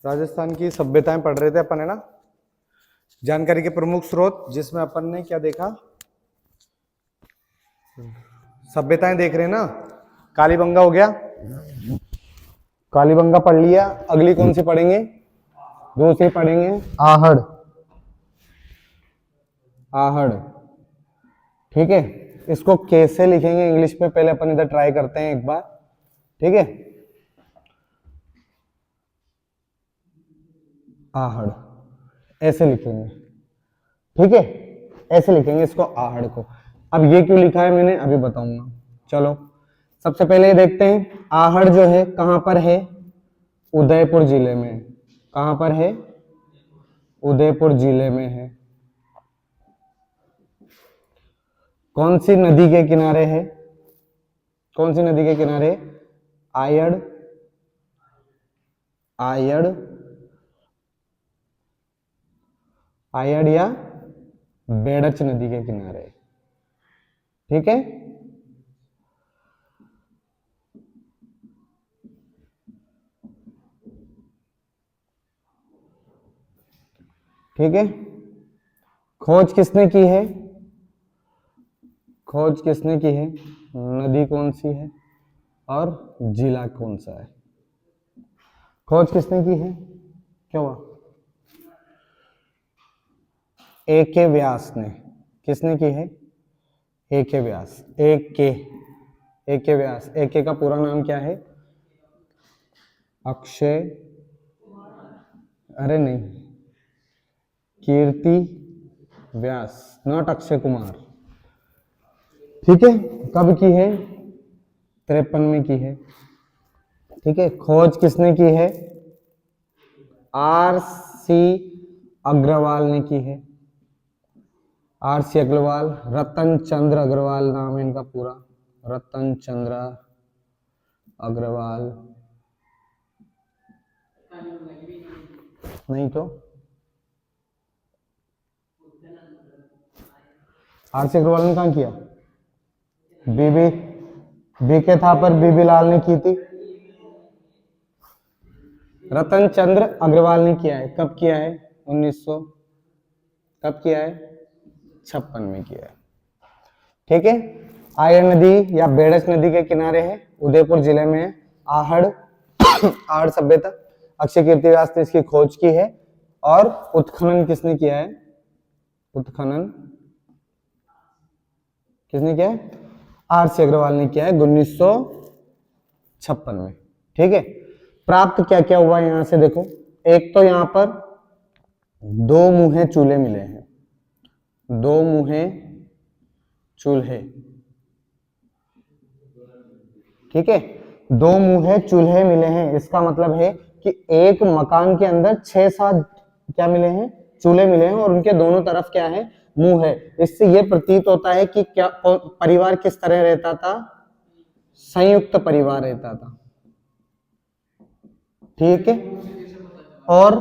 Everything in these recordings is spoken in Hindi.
राजस्थान की सभ्यताएं पढ़ रहे थे अपन, है ना। जानकारी के प्रमुख स्रोत, जिसमें अपन ने क्या देखा, सभ्यताएं देख रहे हैं ना। कालीबंगा हो गया, कालीबंगा पढ़ लिया। अगली कौन सी पढ़ेंगे? दूसरी पढ़ेंगे आहड़। आहड़, ठीक है। इसको कैसे लिखेंगे इंग्लिश में, पहले अपन इधर ट्राई करते हैं एक बार, ठीक है। आहड़ ऐसे लिखेंगे, ठीक है, ऐसे लिखेंगे इसको, आहड़ को। अब ये क्यों लिखा है मैंने अभी बताऊंगा। चलो सबसे पहले ये देखते हैं, आहड़ जो है कहां पर है? उदयपुर जिले में। कहां पर है? उदयपुर जिले में है। कौन सी नदी के किनारे है? कौन सी नदी के किनारे? आयड़, आयड़, आयड़ या बेड़च नदी के किनारे, ठीक है। ठीक है, खोज किसने की है? खोज किसने की है? नदी कौन सी है और जिला कौन सा है? खोज किसने की है? क्या हुआ? A.K. व्यास ने। किसने की है? A.K. व्यास। A.K. व्यास। A.K. का पूरा नाम क्या है? अक्षय, अरे नहीं, कीर्ति व्यास, नॉट अक्षय कुमार, ठीक है। कब की है? 53 में की है, ठीक है। खोज किसने की है? R.C. अग्रवाल ने की है। R.C. अग्रवाल, रतन चंद्र अग्रवाल नाम है इनका पूरा, रतन चंद्र अग्रवाल। नहीं तो R.C. अग्रवाल ने कहाँ किया? बीबी बीके था पर बीबी लाल ने की थी। रतन चंद्र अग्रवाल ने किया है। कब किया है? 1900, कब किया है? 56 में किया है, ठीक है। आयड़ नदी या बेड़च नदी के किनारे है, उदयपुर जिले में है। आहड़, आहड़ सभ्यता, अक्षय कीर्ति व्यास ने इसकी खोज की है। और उत्खनन किसने किया है? उत्खनन किसने किया है? R.C. अग्रवाल ने किया है 1956 में, ठीक है। प्राप्त क्या क्या हुआ यहां से देखो। एक तो यहां पर दो मुहे चूल्हे मिले हैं, दो मुहे चूल्हे, ठीक है। दो मुहे चूल्हे मिले हैं, इसका मतलब है कि एक मकान के अंदर 6-7 क्या मिले हैं? चूल्हे मिले हैं, और उनके दोनों तरफ क्या है? मुंह है। इससे यह प्रतीत होता है कि क्या परिवार किस तरह रहता था? संयुक्त परिवार रहता था, ठीक है। और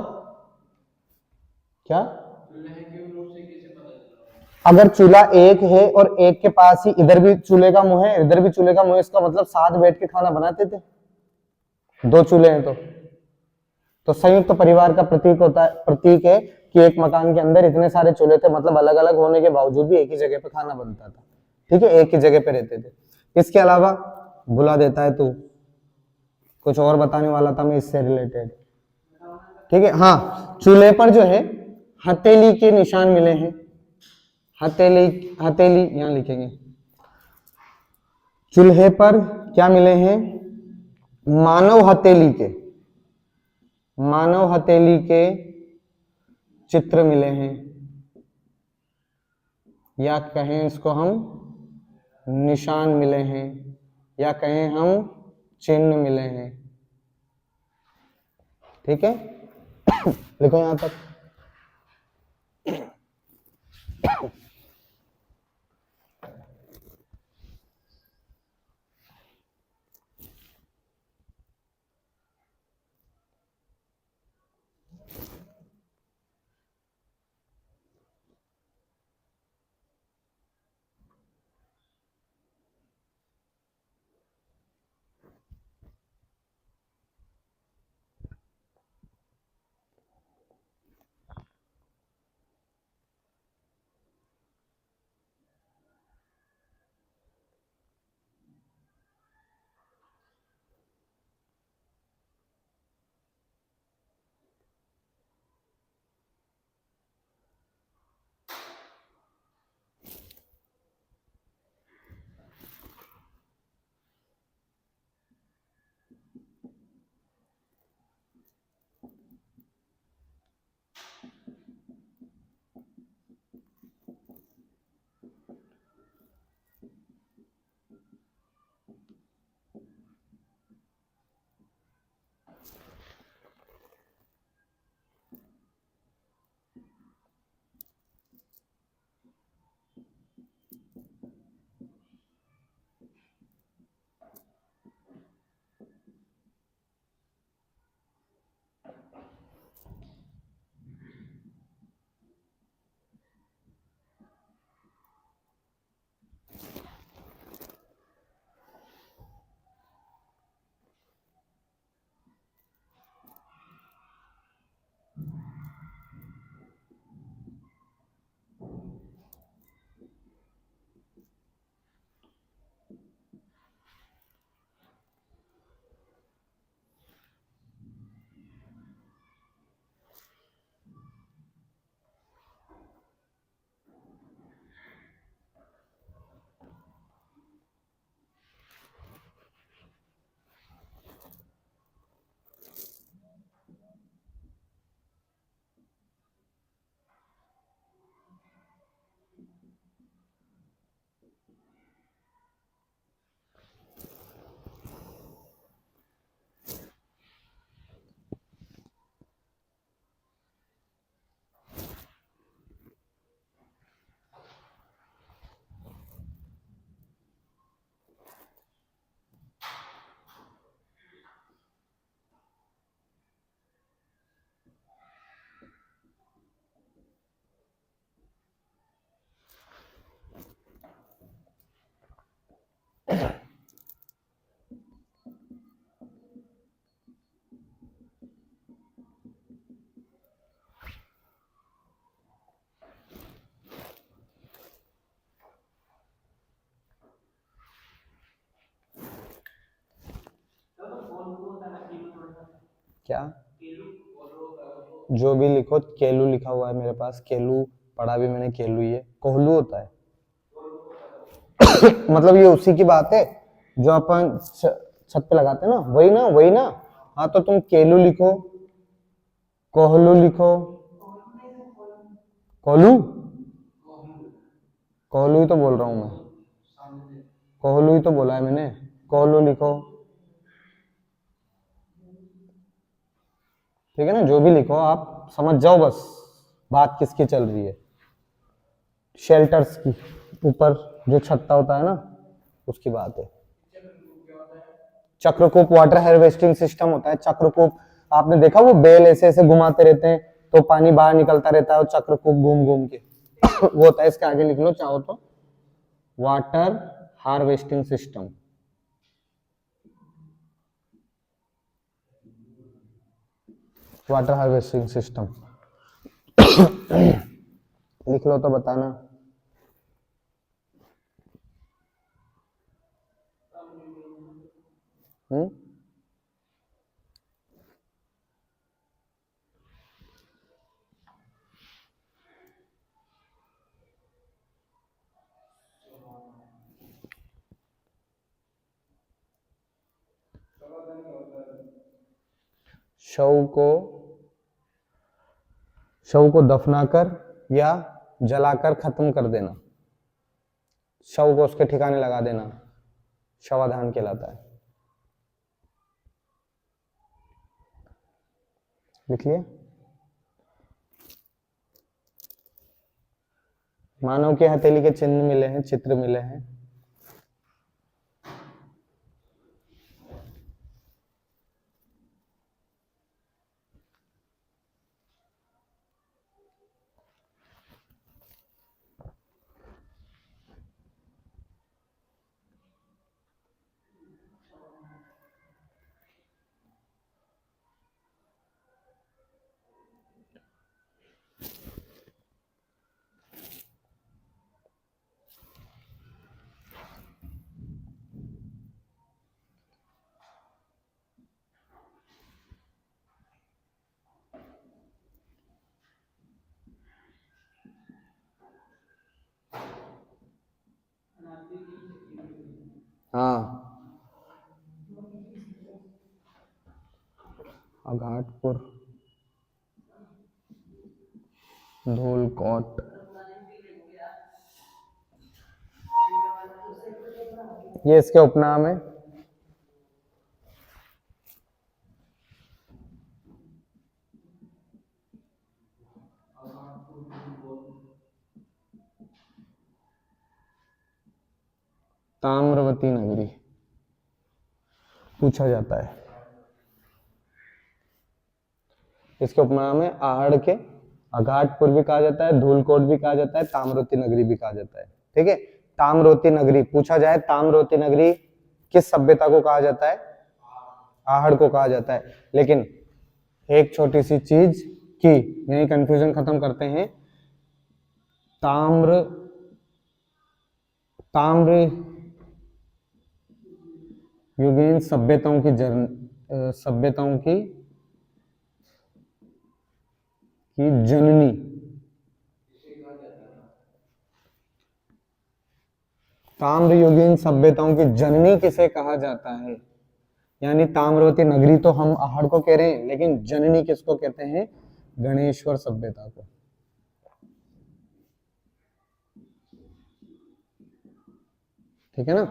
क्या, अगर चूल्हा एक है और एक के पास ही इधर भी चूल्हे का मुंह है, इधर भी चूल्हे का मुंह है, इसका मतलब साथ बैठ के खाना बनाते थे। दो चूल्हे हैं तो संयुक्त परिवार का प्रतीक होता है, प्रतीक है कि एक मकान के अंदर इतने सारे चूल्हे थे, मतलब अलग अलग होने के बावजूद भी एक ही जगह पे खाना बनता था, ठीक है, एक ही जगह पे रहते थे। इसके अलावा बुला देता है तू, कुछ और बताने वाला था मैं इससे रिलेटेड, ठीक है। हाँ, चूल्हे पर जो है हथेली के निशान मिले हैं। हथेली, हथेली यहां लिखेंगे। चूल्हे पर क्या मिले हैं? मानव हथेली के, मानव हथेली के चित्र मिले हैं, या कहें इसको हम निशान मिले हैं, या कहें हम चिन्ह मिले हैं, ठीक है। लिखो यहां तक। क्या, जो भी लिखो, केलू लिखा हुआ है मेरे पास, केलू पढ़ा भी मैंने, केलू ही है, कोहलू होता है। मतलब ये उसी की बात है जो अपन छत पे लगाते हैं ना, वही ना, वही ना। हाँ तो तुम केलू लिखो, कोहलू लिखो, कोहलू, कोहलू ही तो बोल रहा हूं मैं, कोहलू ही तो बोला है मैंने, कोहलू लिखो, ठीक है ना, जो भी लिखो आप समझ जाओ बस बात किसकी चल रही है। शेल्टर्स की, ऊपर जो छत्ता होता है ना, उसकी बात है। चक्रकूप वाटर हार्वेस्टिंग सिस्टम होता है, चक्रकूप। आपने देखा वो बेल ऐसे ऐसे घुमाते रहते हैं तो पानी बाहर निकलता रहता है, और चक्रकूप घूम घूम के वो होता है। इसके आगे लिख लो चाहो तो, water harvesting system. Water harvesting system लिख लो तो बताना। हम्म, शव को, शव को दफनाकर या जलाकर खत्म कर देना, शव को उसके ठिकाने लगा देना, शवाधान कहलाता है। लिख लिया। मानव की हथेली के चिन्ह मिले हैं, चित्र मिले हैं। हाँ, अघाटपुर, धूलकोट, ये इसके उपनाम है। ताम्रवती नगरी पूछा जाता है। इसके उपनाम है आहड़ के, अघाटपुर भी कहा जाता है, धूलकोट भी कहा जाता है, ताम्रवती नगरी भी कहा जाता है। ठीक है, ताम्रवती नगरी पूछा जाए, ताम्रवती नगरी किस सभ्यता को कहा जाता है? आहड़ को कहा जाता है। लेकिन एक छोटी सी चीज की, यही कंफ्यूजन खत्म करते हैं। ताम्र, ताम्र युगीन सभ्यताओं की सभ्यताओं की जननी, ताम्र युगीन सभ्यताओं की जननी किसे कहा जाता है? यानी ताम्रवती नगरी तो हम आहड़ को कह रहे हैं, लेकिन जननी किसको कहते हैं? गणेश्वर सभ्यता को। ठीक है ना?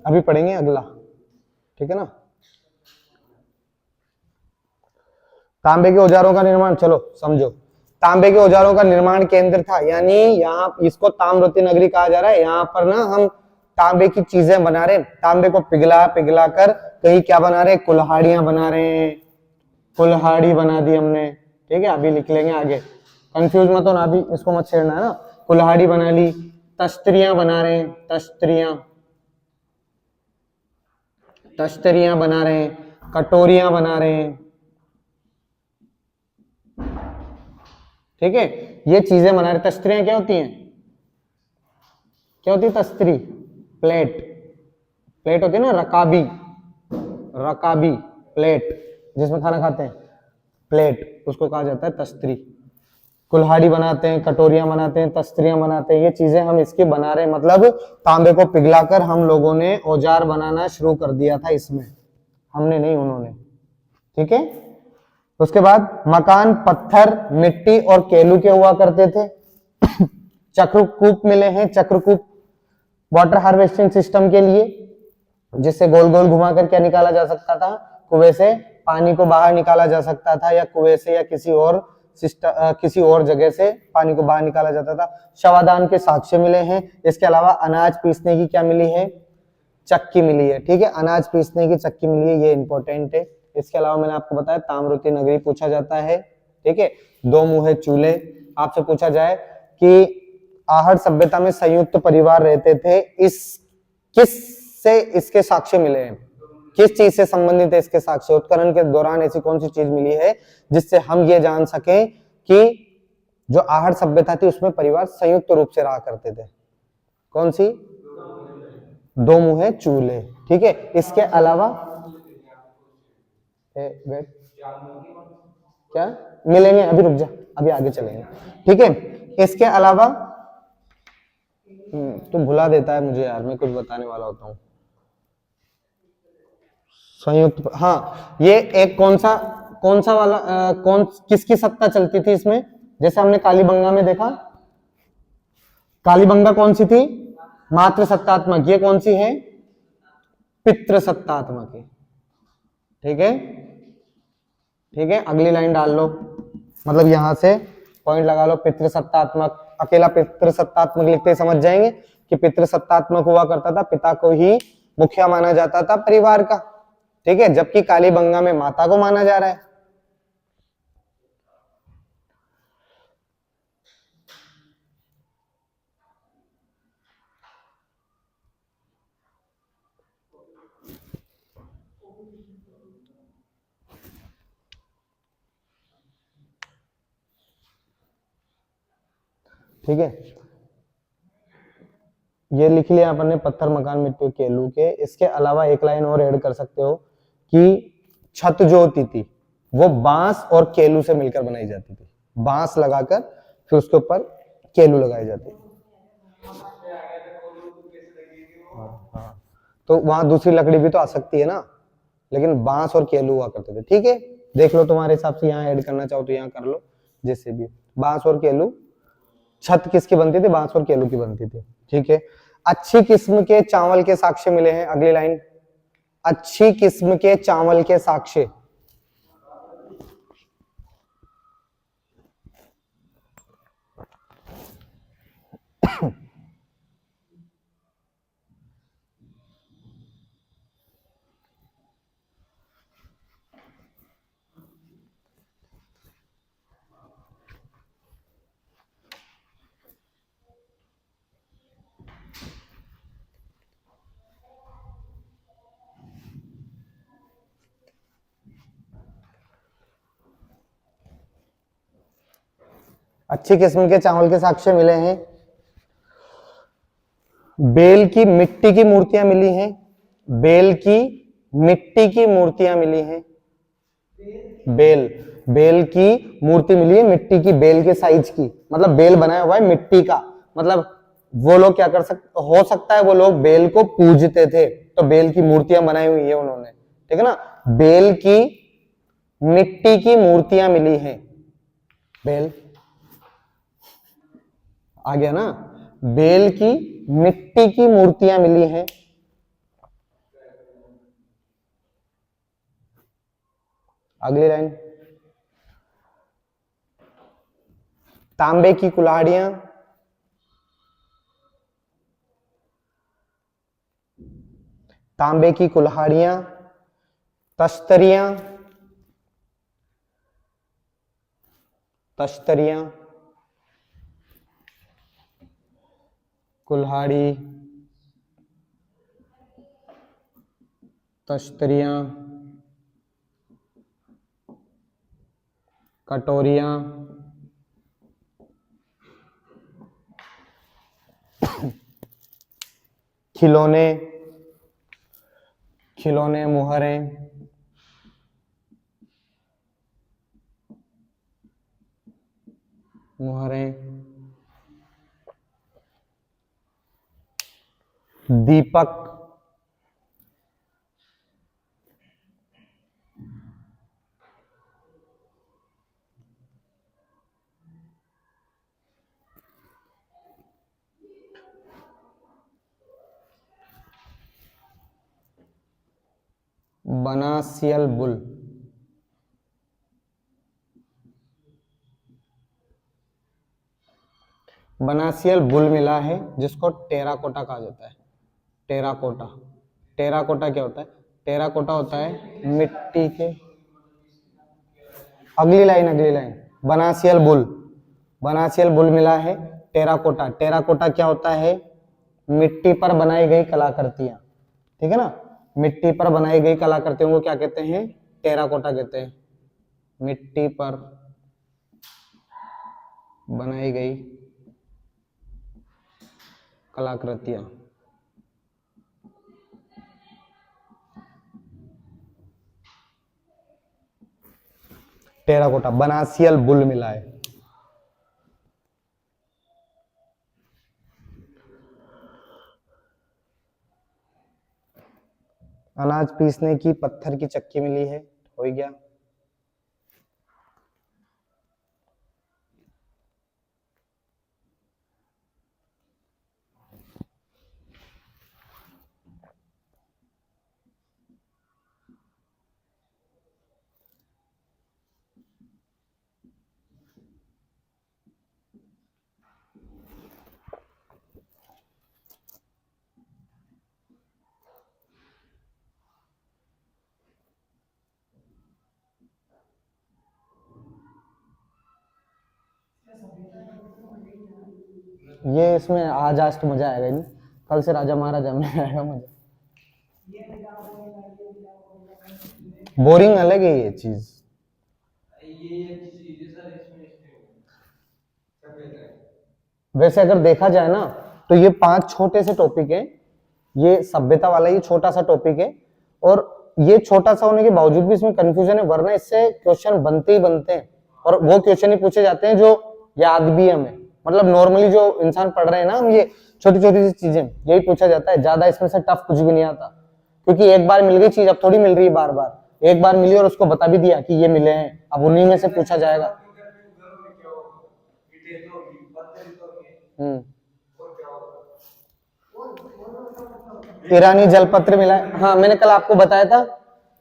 अभी पढ़ेंगे अगला, ठीक है ना? तांबे के औजारों का निर्माण, चलो समझो। तांबे के औजारों का निर्माण केंद्र था, यानी यहाँ इसको ताम्रवती नगरी कहा जा रहा है। यहाँ पर ना हम तांबे की चीजें बना रहे हैं, तांबे को पिघला पिघला कर कहीं क्या बना रहे हैं? कुल्हाड़ियां बना रहे हैं, कुल्हाड़ी बना दी हमने। ठीक है, अभी लिख लेंगे आगे, कंफ्यूज मत होना, अभी इसको मत छेड़ना है ना। कुल्हाड़ी बना ली, तश्तरियां बना रहे हैं, तश्तरियां, तश्तरियां बना रहे हैं, कटोरियां बना रहे हैं, ठीक है, ये चीजें बना रहे। तस्तरियां क्या होती हैं? क्या होती है तस्तरी? प्लेट, प्लेट होती है ना, रकाबी, रकाबी प्लेट जिसमें खाना खाते हैं, प्लेट, उसको कहा जाता है तस्तरी। कुल्हाड़ी बनाते हैं, कटोरियां बनाते हैं, तस्तरियां बनाते हैं, ये चीजें हम इसकी बना रहे हैं, मतलब तांबे को पिघलाकर हम लोगों ने औजार बनाना शुरू कर दिया था इसमें, हमने नहीं, उन्होंने। ठीक है, उसके बाद मकान पत्थर, मिट्टी और केलू के हुआ करते थे। चक्रकूप मिले हैं, चक्रकूप वाटर हार्वेस्टिंग सिस्टम के लिए, जिससे गोल गोल घुमाकर क्या निकाला जा सकता था, कुएं से पानी को बाहर निकाला जा सकता था, या कुएं से या किसी और किसी और जगह से पानी को बाहर निकाला जाता था। शवादान के साक्ष्य मिले हैं। इसके अलावा अनाज पीसने की क्या मिली है? चक्की मिली है। ठीक है, अनाज पीसने की चक्की मिली है, ये इंपॉर्टेंट है। इसके अलावा मैंने आपको बताया ताम्रवती नगरी पूछा जाता है। ठीक है, दो मुहे चूल्हे। आपसे पूछा जाए कि आहट सभ्यता में संयुक्त परिवार रहते थे, इस किस से इसके साक्ष्य मिले हैं? किस चीज से संबंधित है इसके साक्ष्य? उत्खनन के दौरान ऐसी कौन सी चीज मिली है जिससे हम ये जान सकें कि जो आहट सभ्यता थी उसमें परिवार संयुक्त रूप से रहा करते थे? कौन सी? दो मुहे चूल्हे। ठीक है, इसके अलावा क्या मिलेंगे? अभी रुक जा, अभी आगे चलेंगे। ठीक है, इसके अलावा तू भुला देता है मुझे यार, मैं कुछ बताने वाला होता हूँ। संयुक्त, हाँ, ये एक कौन सा वाला किसकी सत्ता चलती थी इसमें? जैसे हमने कालीबंगा में देखा, कालीबंगा कौन सी थी? मात्र सत्तात्मक। ये कौन सी है? पितृ सत्तात्मक है। ठीक है, ठीक है, अगली लाइन डाल लो, मतलब यहां से पॉइंट लगा लो। पितृ सत्तात्मक, अकेला पितृ सत्तात्मक लिखते ही समझ जाएंगे कि पितृ सत्तात्मक हुआ करता था, पिता को ही मुखिया माना जाता था परिवार का। ठीक है, जबकि कालीबंगा में माता को माना जा रहा है। ठीक है, ये लिख लिया अपन ने, पत्थर, मकान, मिट्टी, केलू के। इसके अलावा एक लाइन और ऐड कर सकते हो कि छत जो होती थी वो बांस और केलू से मिलकर बनाई जाती थी। बांस लगाकर फिर उसके ऊपर केलू लगाई जाती थी। हाँ, तो वहां दूसरी लकड़ी भी तो आ सकती है ना, लेकिन बांस और केलू हुआ करते थे। ठीक है, देख लो तुम्हारे हिसाब से, यहाँ ऐड करना चाहो तो यहाँ कर लो, जैसे भी। बांस और केलू, छत किसकी बनती थी? बांस और केलू की बनती थी। ठीक है, अच्छी किस्म के चावल के साक्ष्य मिले हैं। अगली लाइन, अच्छी किस्म के चावल के साक्ष्य। अच्छी किस्म के चावल के साक्ष्य मिले हैं। बेल की मिट्टी की मूर्तियां मिली हैं। बेल की मिट्टी की मूर्तियां मिली हैं। बेल, बेल की मूर्ति मिली है मिट्टी की, बेल के साइज की, मतलब बेल बनाया हुआ है मिट्टी का। मतलब वो लोग क्या कर सकते, हो सकता है वो लोग बेल को पूजते थे, तो बेल की मूर्तियां बनाई हुई है उन्होंने। ठीक है ना, बेल की मिट्टी की मूर्तियां मिली हैं। बेल आ गया ना, बेल की मिट्टी की मूर्तियां मिली हैं। अगली लाइन, तांबे की कुल्हाड़ियां, तांबे की कुल्हाड़ियां, तश्तरियां, तश्तरियां, कुल्हाड़ी, तश्तरियां, कटोरियां, खिलौने, खिलौने, मुहरें, मुहरें, दीपक, बनासियल बुल, बनासियल बुल मिला है जिसको टेराकोटा कहा जाता है। टेराकोटा, टेराकोटा क्या होता है? टेराकोटा होता है मिट्टी के, अगली लाइन, अगली लाइन, बनासियल बुल, बनासियल बुल मिला है टेराकोटा। टेराकोटा क्या होता है? मिट्टी पर बनाई गई कलाकृतियां, ठीक है ना, मिट्टी पर बनाई गई कलाकृतियों को क्या कहते हैं? टेराकोटा कहते हैं। मिट्टी पर बनाई गई कलाकृतियां, टेराकोटा, बनासियल बुल मिला है। अनाज पीसने की पत्थर की चक्की मिली है, हो गया। ये इसमें आज तो मजा आएगा नहीं, कल से राजा महाराजा में आएगा मजा। बोरिंग अलग है ये चीज। वैसे अगर देखा जाए ना तो ये 5 छोटे से टॉपिक हैं। ये सभ्यता वाला ही छोटा सा टॉपिक है, और ये छोटा सा होने के बावजूद भी इसमें कंफ्यूजन है, वरना इससे क्वेश्चन बनते ही बनते हैं, और वो क्वेश्चन ही पूछे जाते हैं जो याद भी हमें, मतलब नॉर्मली जो इंसान पढ़ रहे हैं ना हम, ये छोटी छोटी सी चीजें यही पूछा जाता है, ज्यादा इसमें से टफ कुछ भी नहीं आता, क्योंकि एक बार मिल गई चीज, अब थोड़ी मिल रही है बार बार। एक बार मिली और उसको बता भी दिया कि ये मिले हैं, अब उन्हीं में से पूछा जाएगा। ईरानी जलपत्र मिला है, हाँ मैंने कल आपको बताया था,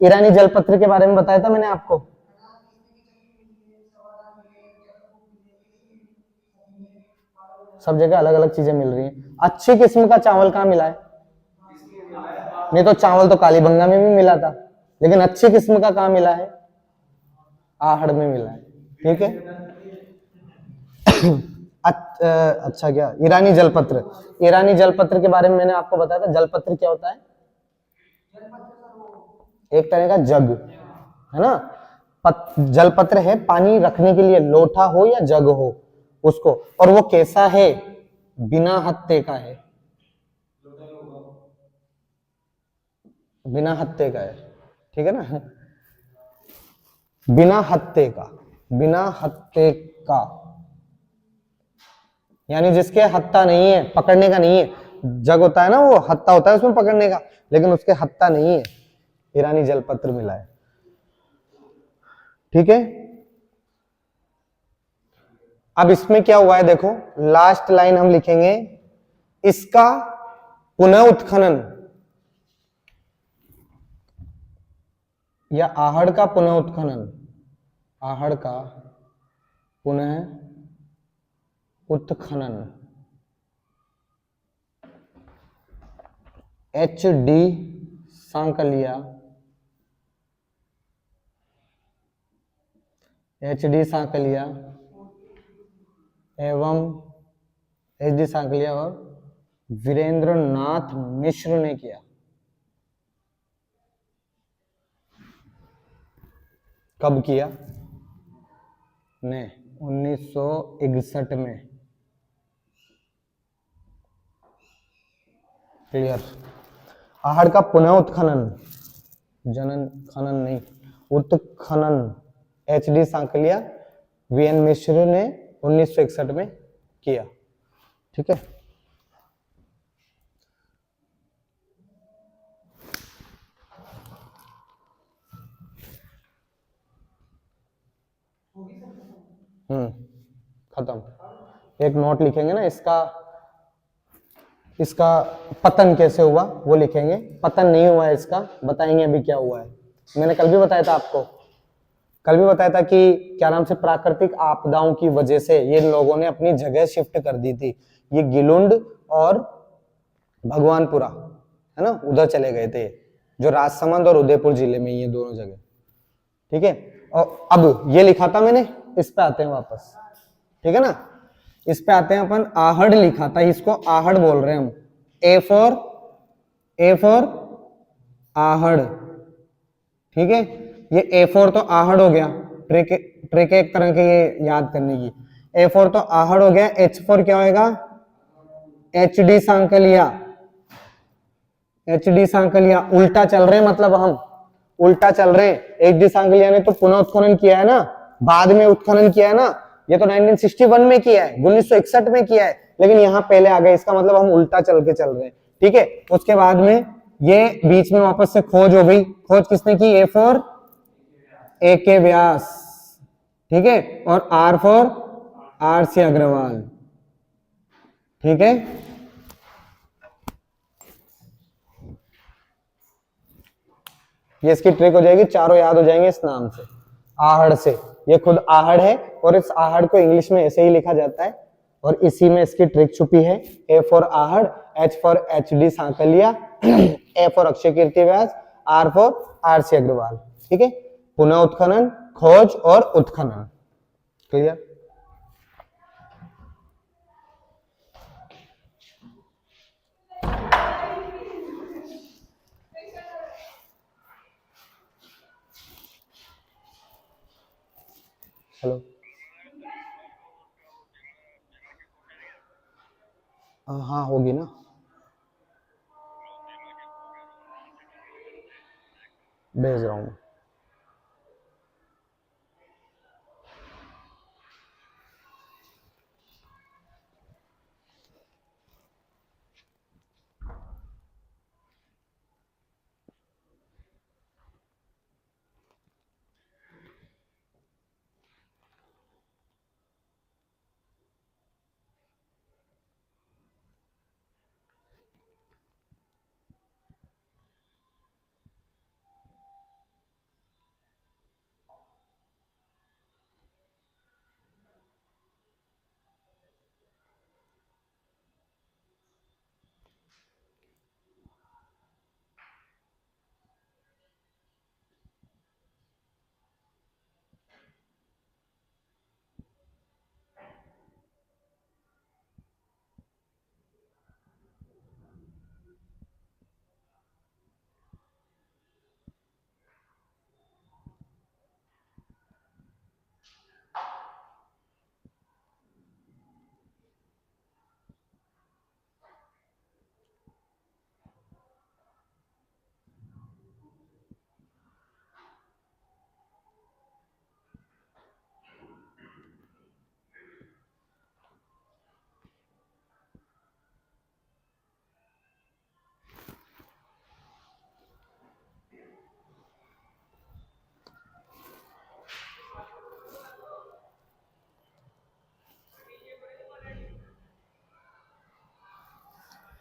ईरानी जलपत्र के बारे में बताया था मैंने आपको। सब जगह अलग अलग चीजें मिल रही हैं। अच्छी किस्म का चावल कहाँ मिला है? नहीं तो चावल तो कालीबंगा में भी मिला था, लेकिन अच्छी किस्म का कहाँ मिला है? आहड़ में मिला है, ठीक है। अच्छा, क्या ईरानी जलपत्र? ईरानी जलपत्र के बारे में मैंने आपको बताया था। जलपत्र क्या होता है? एक तरह का जग है ना। जलपत्र है पानी रखने के लिए, लोटा हो या जग हो उसको, और वो कैसा है? बिना हत्ते का है, बिना हत्ते का है, ठीक है ना, बिना हत्ते का, बिना हत्ते का, यानी जिसके हत्ता नहीं है, पकड़ने का नहीं है। जग होता है ना, वो हत्ता होता है उसमें पकड़ने का, लेकिन उसके हत्ता नहीं है। ईरानी जलपत्र मिला है, ठीक है। अब इसमें क्या हुआ है देखो, लास्ट लाइन हम लिखेंगे, इसका पुनः उत्खनन या आहड़ का पुनः उत्खनन, आहड़ का पुनः उत्खनन, HD सांकलिया, HD सांकलिया एवं HD सांकलिया और वीरेंद्र नाथ मिश्र ने किया। कब किया? ने 1961 में। क्लियर। आहड़ का पुनः उत्खनन, जनन खनन नहीं, उत्खनन HD सांकलिया VN मिश्र ने 1961 में किया। ठीक है। खत्म। एक नोट लिखेंगे ना इसका पतन कैसे हुआ वो लिखेंगे। पतन नहीं हुआ है इसका, बताएंगे अभी क्या हुआ है। मैंने कल भी बताया था आपको, कल भी बताया था कि क्या नाम से प्राकृतिक आपदाओं की वजह से ये लोगों ने अपनी जगह शिफ्ट कर दी थी। ये गिलुंड और भगवानपुरा है ना, उधर चले गए थे, जो राजसमंद और उदयपुर जिले में ये दोनों जगह। ठीक है। और अब ये लिखा था मैंने, इस पे आते हैं वापस। ठीक है ना, इस पे आते हैं अपन। आहड़ लिखा था, इसको आहड़ बोल रहे हैं हम। A for Ahar. ठीक है, ये A4 तो आहड़ हो गया। ट्रिक एक तरह के ये याद करने की। A4 तो आहड़ हो गया। H4 क्या होगा? HD सांकलिया। HD सांकलिया उल्टा चल रहे हैं, मतलब हम उल्टा चल रहे हैं। HD सांकलिया ने तो पुनः उत्खनन किया है ना, बाद में उत्खनन किया है ना। ये तो 1961 में किया है, 1961 में किया है, लेकिन यहाँ पहले आ गए। इसका मतलब हम उल्टा चल के चल रहे हैं। ठीक है। उसके बाद में ये बीच में वापस से खोज हो गई। खोज किसने की? A4 A के व्यास। ठीक है। और R फॉर RC अग्रवाल। ठीक है। ये इसकी ट्रिक हो जाएगी, चारों याद हो जाएंगे इस नाम से, आहड़ से। ये खुद आहड़ है और इस आहड़ को इंग्लिश में ऐसे ही लिखा जाता है और इसी में इसकी ट्रिक छुपी है। A for Ahar, H for HD Sankalia, A for Akshay Kirti Vyas, R for RC Agrawal. ठीक है। पुनः उत्खनन, खोज और उत्खनन। क्लियर। हेलो। हाँ होगी ना, भेज रहा हूँ।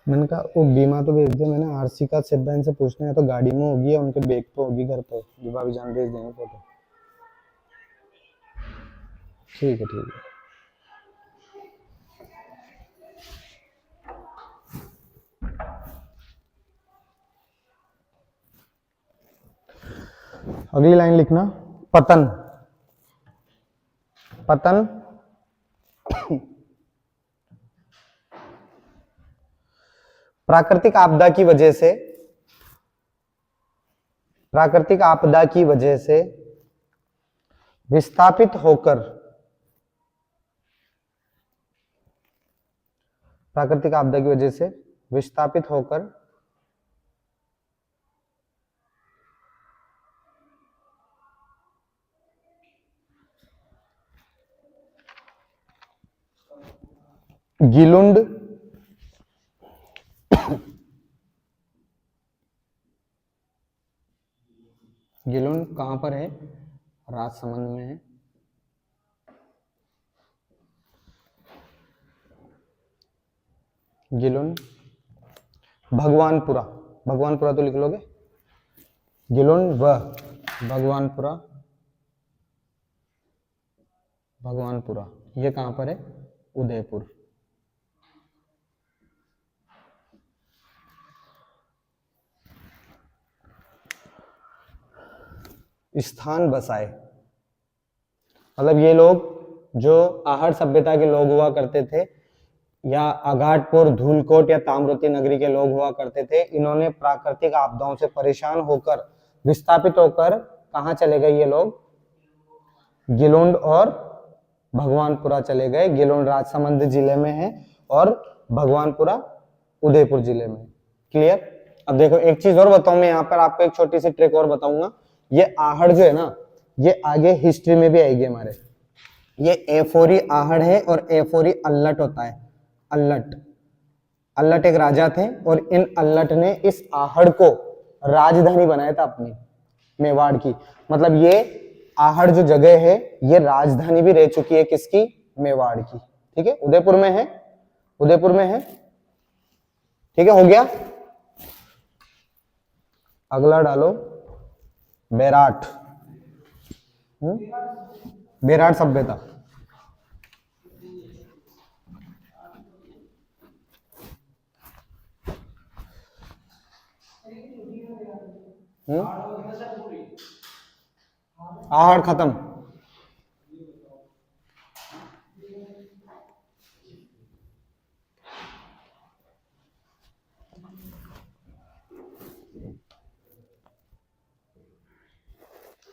मैंने कहा वो बीमा तो भेज दिया मैंने। RC का सिर्फ बहन से पूछना है, तो गाड़ी में होगी या उनके बैग पे होगी घर पे। विभा भी जान भेज देंगे फोटो। ठीक है ठीक है। अगली लाइन लिखना, पतन। पतन प्राकृतिक आपदा की वजह से, प्राकृतिक आपदा की वजह से विस्थापित होकर, प्राकृतिक आपदा की वजह से विस्थापित होकर गिलुंड, गिलुंड कहां पर है? राजसमंद में है। गिलुंड, भगवानपुरा, भगवानपुरा तो लिख लोगे, गिलुंड व भगवानपुरा, भगवानपुरा ये कहां पर है? उदयपुर। स्थान बसाए, मतलब ये लोग जो आहड़ सभ्यता के लोग हुआ करते थे या अघाटपुर, धूलकोट या ताम्रवती नगरी के लोग हुआ करते थे, इन्होंने प्राकृतिक आपदाओं से परेशान होकर, विस्थापित होकर कहां चले गए ये लोग? गिलोंड और भगवानपुरा चले गए। गिलोंड राजसमंद जिले में है और भगवानपुरा उदयपुर जिले में। क्लियर? अब देखो एक चीज और बताऊं मैं, यहाँ पर आपको एक छोटी सी ट्रिक और बताऊंगा। ये आहड़ जो है ना, ये आगे हिस्ट्री में भी आएगी हमारे। ये एफोरी आहड़ है और एफोरी अल्लट होता है। अल्लट, अल्लट एक राजा थे और इन अल्लट ने इस आहड़ को राजधानी बनाया था अपनी, मेवाड़ की। मतलब ये आहड़ जो जगह है ये राजधानी भी रह चुकी है किसकी? मेवाड़ की। ठीक है, उदयपुर में है, उदयपुर में है। ठीक है, हो गया। अगला डालो, बेराट। बेराट सभ्यता, आहड़ खत्म।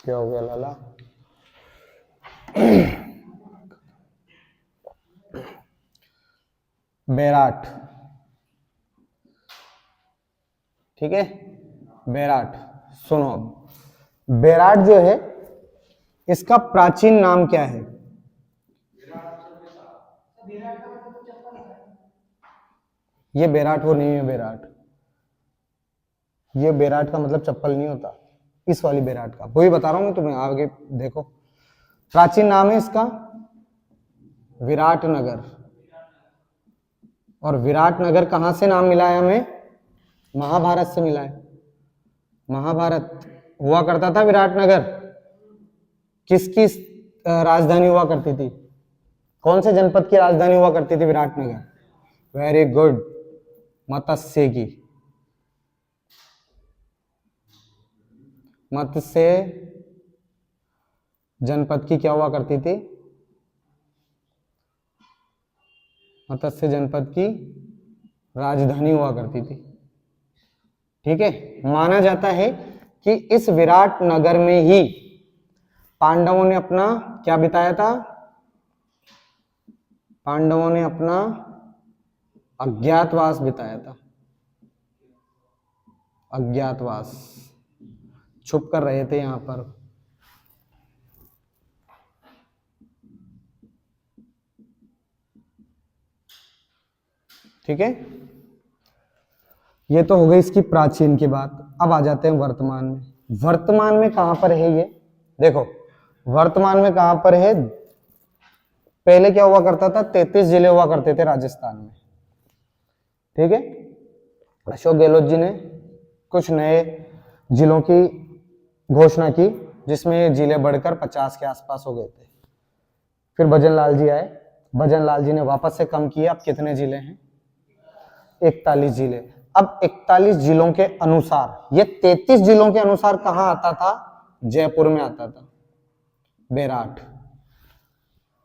क्या हो गया लाला? बेराट, ठीक है, बेराट। सुनो, बेराट जो है इसका प्राचीन नाम क्या है? ये बेराट वो नहीं है, बेराट, ये बेराट का मतलब चप्पल नहीं होता, इस वाली बेराट का वही बता रहा हूं मैं तुम्हें। आगे देखो, प्राचीन नाम है इसका विराटनगर। और विराटनगर कहां से नाम मिला है हमें? महाभारत से मिला है। महाभारत हुआ करता था विराटनगर। किसकी राजधानी हुआ करती थी? कौन से जनपद की राजधानी हुआ करती थी विराटनगर? वेरी गुड, मत्स्य की। मत्स्य जनपद की क्या हुआ करती थी? मत्स्य जनपद की राजधानी हुआ करती थी। ठीक है, माना जाता है कि इस विराट नगर में ही पांडवों ने अपना क्या बिताया था? पांडवों ने अपना अज्ञातवास बिताया था। अज्ञातवास, छुप कर रहे थे यहां पर। ठीक है, ये तो हो गई इसकी प्राचीन की बात। अब आ जाते हैं वर्तमान में। वर्तमान में कहां पर है ये? देखो, वर्तमान में कहां पर है? पहले क्या हुआ करता था? 33 जिले हुआ करते थे राजस्थान में। ठीक है, अशोक गहलोत जी ने कुछ नए जिलों की घोषणा की जिसमें जिले बढ़कर 50 के आसपास हो गए थे। फिर भजन लाल जी आए, भजन लाल जी ने वापस से कम किया। अब कितने जिले हैं? 41 जिले। अब 41 जिलों के अनुसार, ये 33 जिलों के अनुसार कहां आता था? जयपुर में आता था बेराट।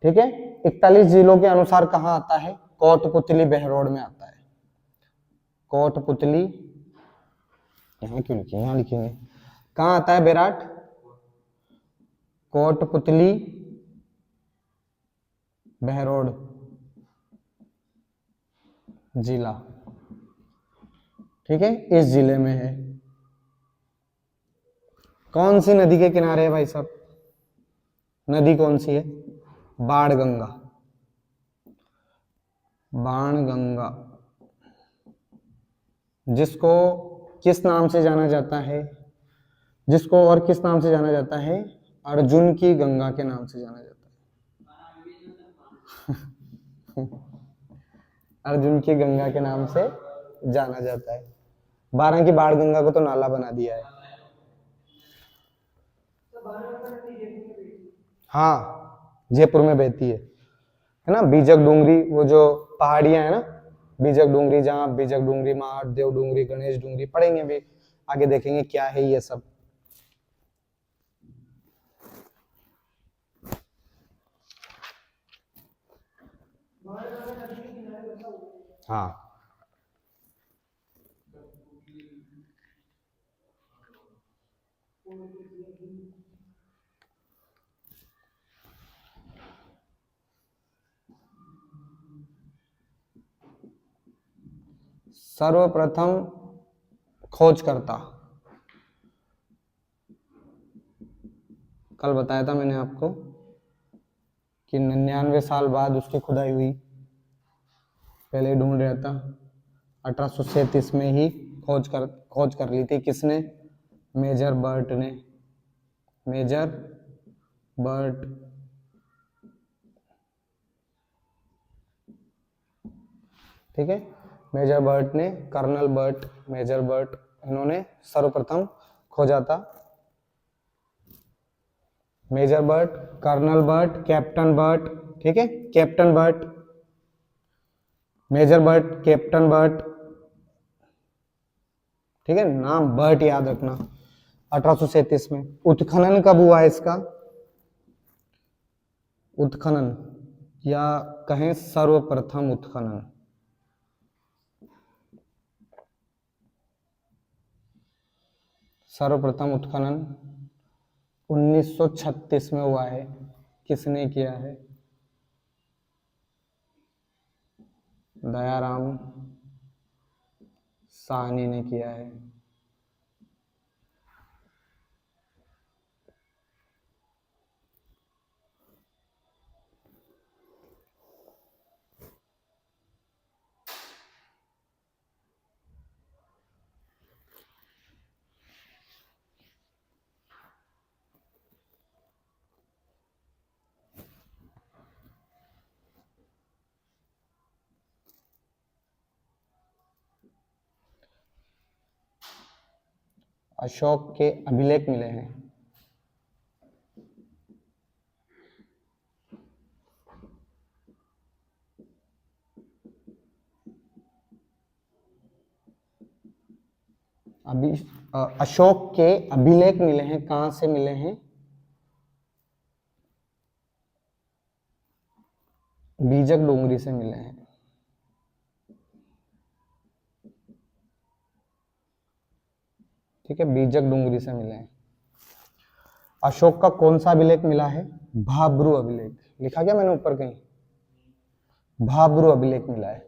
ठीक है, 41 जिलों के अनुसार कहां आता है? कोटपुतली बहरोड में आता है। कोटपुतली, यहां क्यों लिखे? यहां लिखेंगे। कहां आता है बेराट? कोटपुतली बहरोड जिला। ठीक है, इस जिले में है। कौन सी नदी के किनारे है भाई साहब? नदी कौन सी है? बाणगंगा। बाणगंगा, जिसको किस नाम से जाना जाता है, जिसको और किस नाम से जाना जाता है, अर्जुन की गंगा के नाम से जाना जाता है। अर्जुन की गंगा के नाम से जाना जाता है। 12 की बाण गंगा को तो नाला बना दिया है। हाँ, जयपुर में बहती है ना। बीजक डूंगरी, वो जो पहाड़ियां है ना, बीजक डूंगरी, जहाँ बीजक डूंगरी, महादेव डूंगरी, गणेश डूंगरी, पढ़ेंगे अभी आगे, देखेंगे क्या है ये सब। हाँ, सर्वप्रथम खोजकर्ता, कल बताया था मैंने आपको कि 99 साल बाद उसकी खुदाई हुई, पहले ही ढूंढ रहा था। 1837 में ही खोज कर ली थी। किसने? मेजर बर्ट ने। मेजर बर्ट, ठीक है, मेजर बर्ट ने, कर्नल बर्ट, मेजर बर्ट, इन्होंने सर्वप्रथम खोजा था। Major Burt, colonel Burt, captain Burt, ठीक है, captain Burt, major Burt, captain Burt, ठीक है, नाम बर्ट याद रखना। 1837 में। उत्खनन कब हुआ इसका? उत्खनन या कहें सर्वप्रथम उत्खनन, सर्वप्रथम उत्खनन 1936 में हुआ है। किसने किया है? दयाराम साहनी ने किया है। अशोक के अभिलेख मिले हैं। अभी अशोक के अभिलेख मिले हैं, कहां से मिले हैं? बीजक डूंगरी से मिले हैं। ठीक है, बीजक डूंगरी से मिले हैं। अशोक का कौन सा अभिलेख मिला है? भाब्रू अभिलेख। लिखा क्या मैंने ऊपर कहीं? भाब्रू अभिलेख मिला है।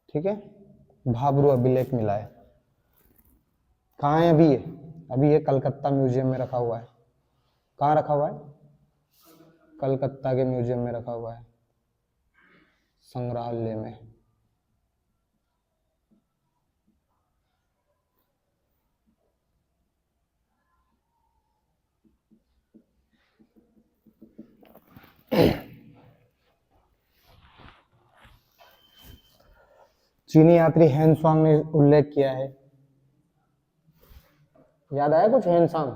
ठीक है, भाब्रू अभिलेख मिला है। कहाँ है अभी ये? अभी ये कलकत्ता म्यूजियम में रखा हुआ है। कहाँ रखा हुआ है? कलकत्ता के म्यूजियम में रखा हुआ है, संग्रहालय में। चीनी यात्री हेनसांग ने उल्लेख किया है। याद आया कुछ? हेनसांग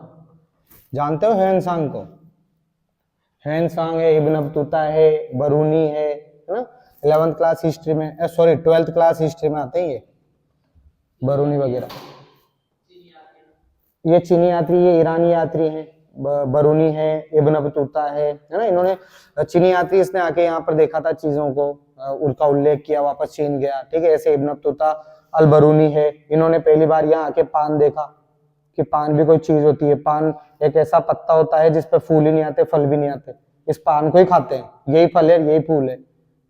जानते हो? हेनसांग को, हेनसांग है, इब्न बतूता है, बरूनी है ना। 11th क्लास हिस्ट्री में, सॉरी 12th क्लास हिस्ट्री में आते हैं ये बरूनी वगैरह। ये चीनी यात्री, ये ईरानी यात्री हैं। बरूनी है, इब्न बतूता है ना। इन्होंने, चीनी यात्री, इसने आके यहाँ पर देखा था चीजों को, उनका उल्लेख किया, वापस चीन गया। ठीक है, ऐसे इब्न बतूता, अल बरूनी है, इन्होंने पहली बार यहाँ आके पान देखा कि पान भी कोई चीज होती है। पान एक ऐसा पत्ता होता है जिसपे फूल ही नहीं आते, फल भी नहीं आते, इस पान को ही खाते हैं, यही फल है, यही फूल है।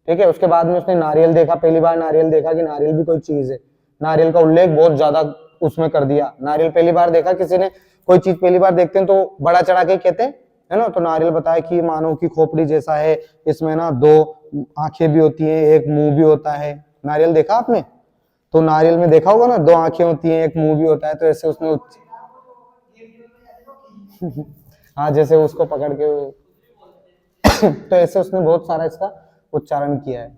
ठीक है, उसके बाद में उसने नारियल देखा, पहली बार नारियल देखा कि नारियल भी कोई चीज है। नारियल का उल्लेख बहुत ज्यादा उसमें कर दिया। नारियल पहली बार देखा किसी ने कोई चीज पहली बार देखते हैं तो बड़ा चढ़ा के कहते हैं, है ना। तो नारियल बताया कि मानव की खोपड़ी जैसा है, इसमें ना 2 आंखें भी होती हैं, एक मुंह भी होता है। नारियल देखा आपने? तो नारियल में देखा होगा ना, 2 आंखें होती हैं, एक मुंह भी होता है। तो ऐसे उसने हाँ, जैसे उसको पकड़ के तो ऐसे उसने बहुत सारा इसका उच्चारण किया है।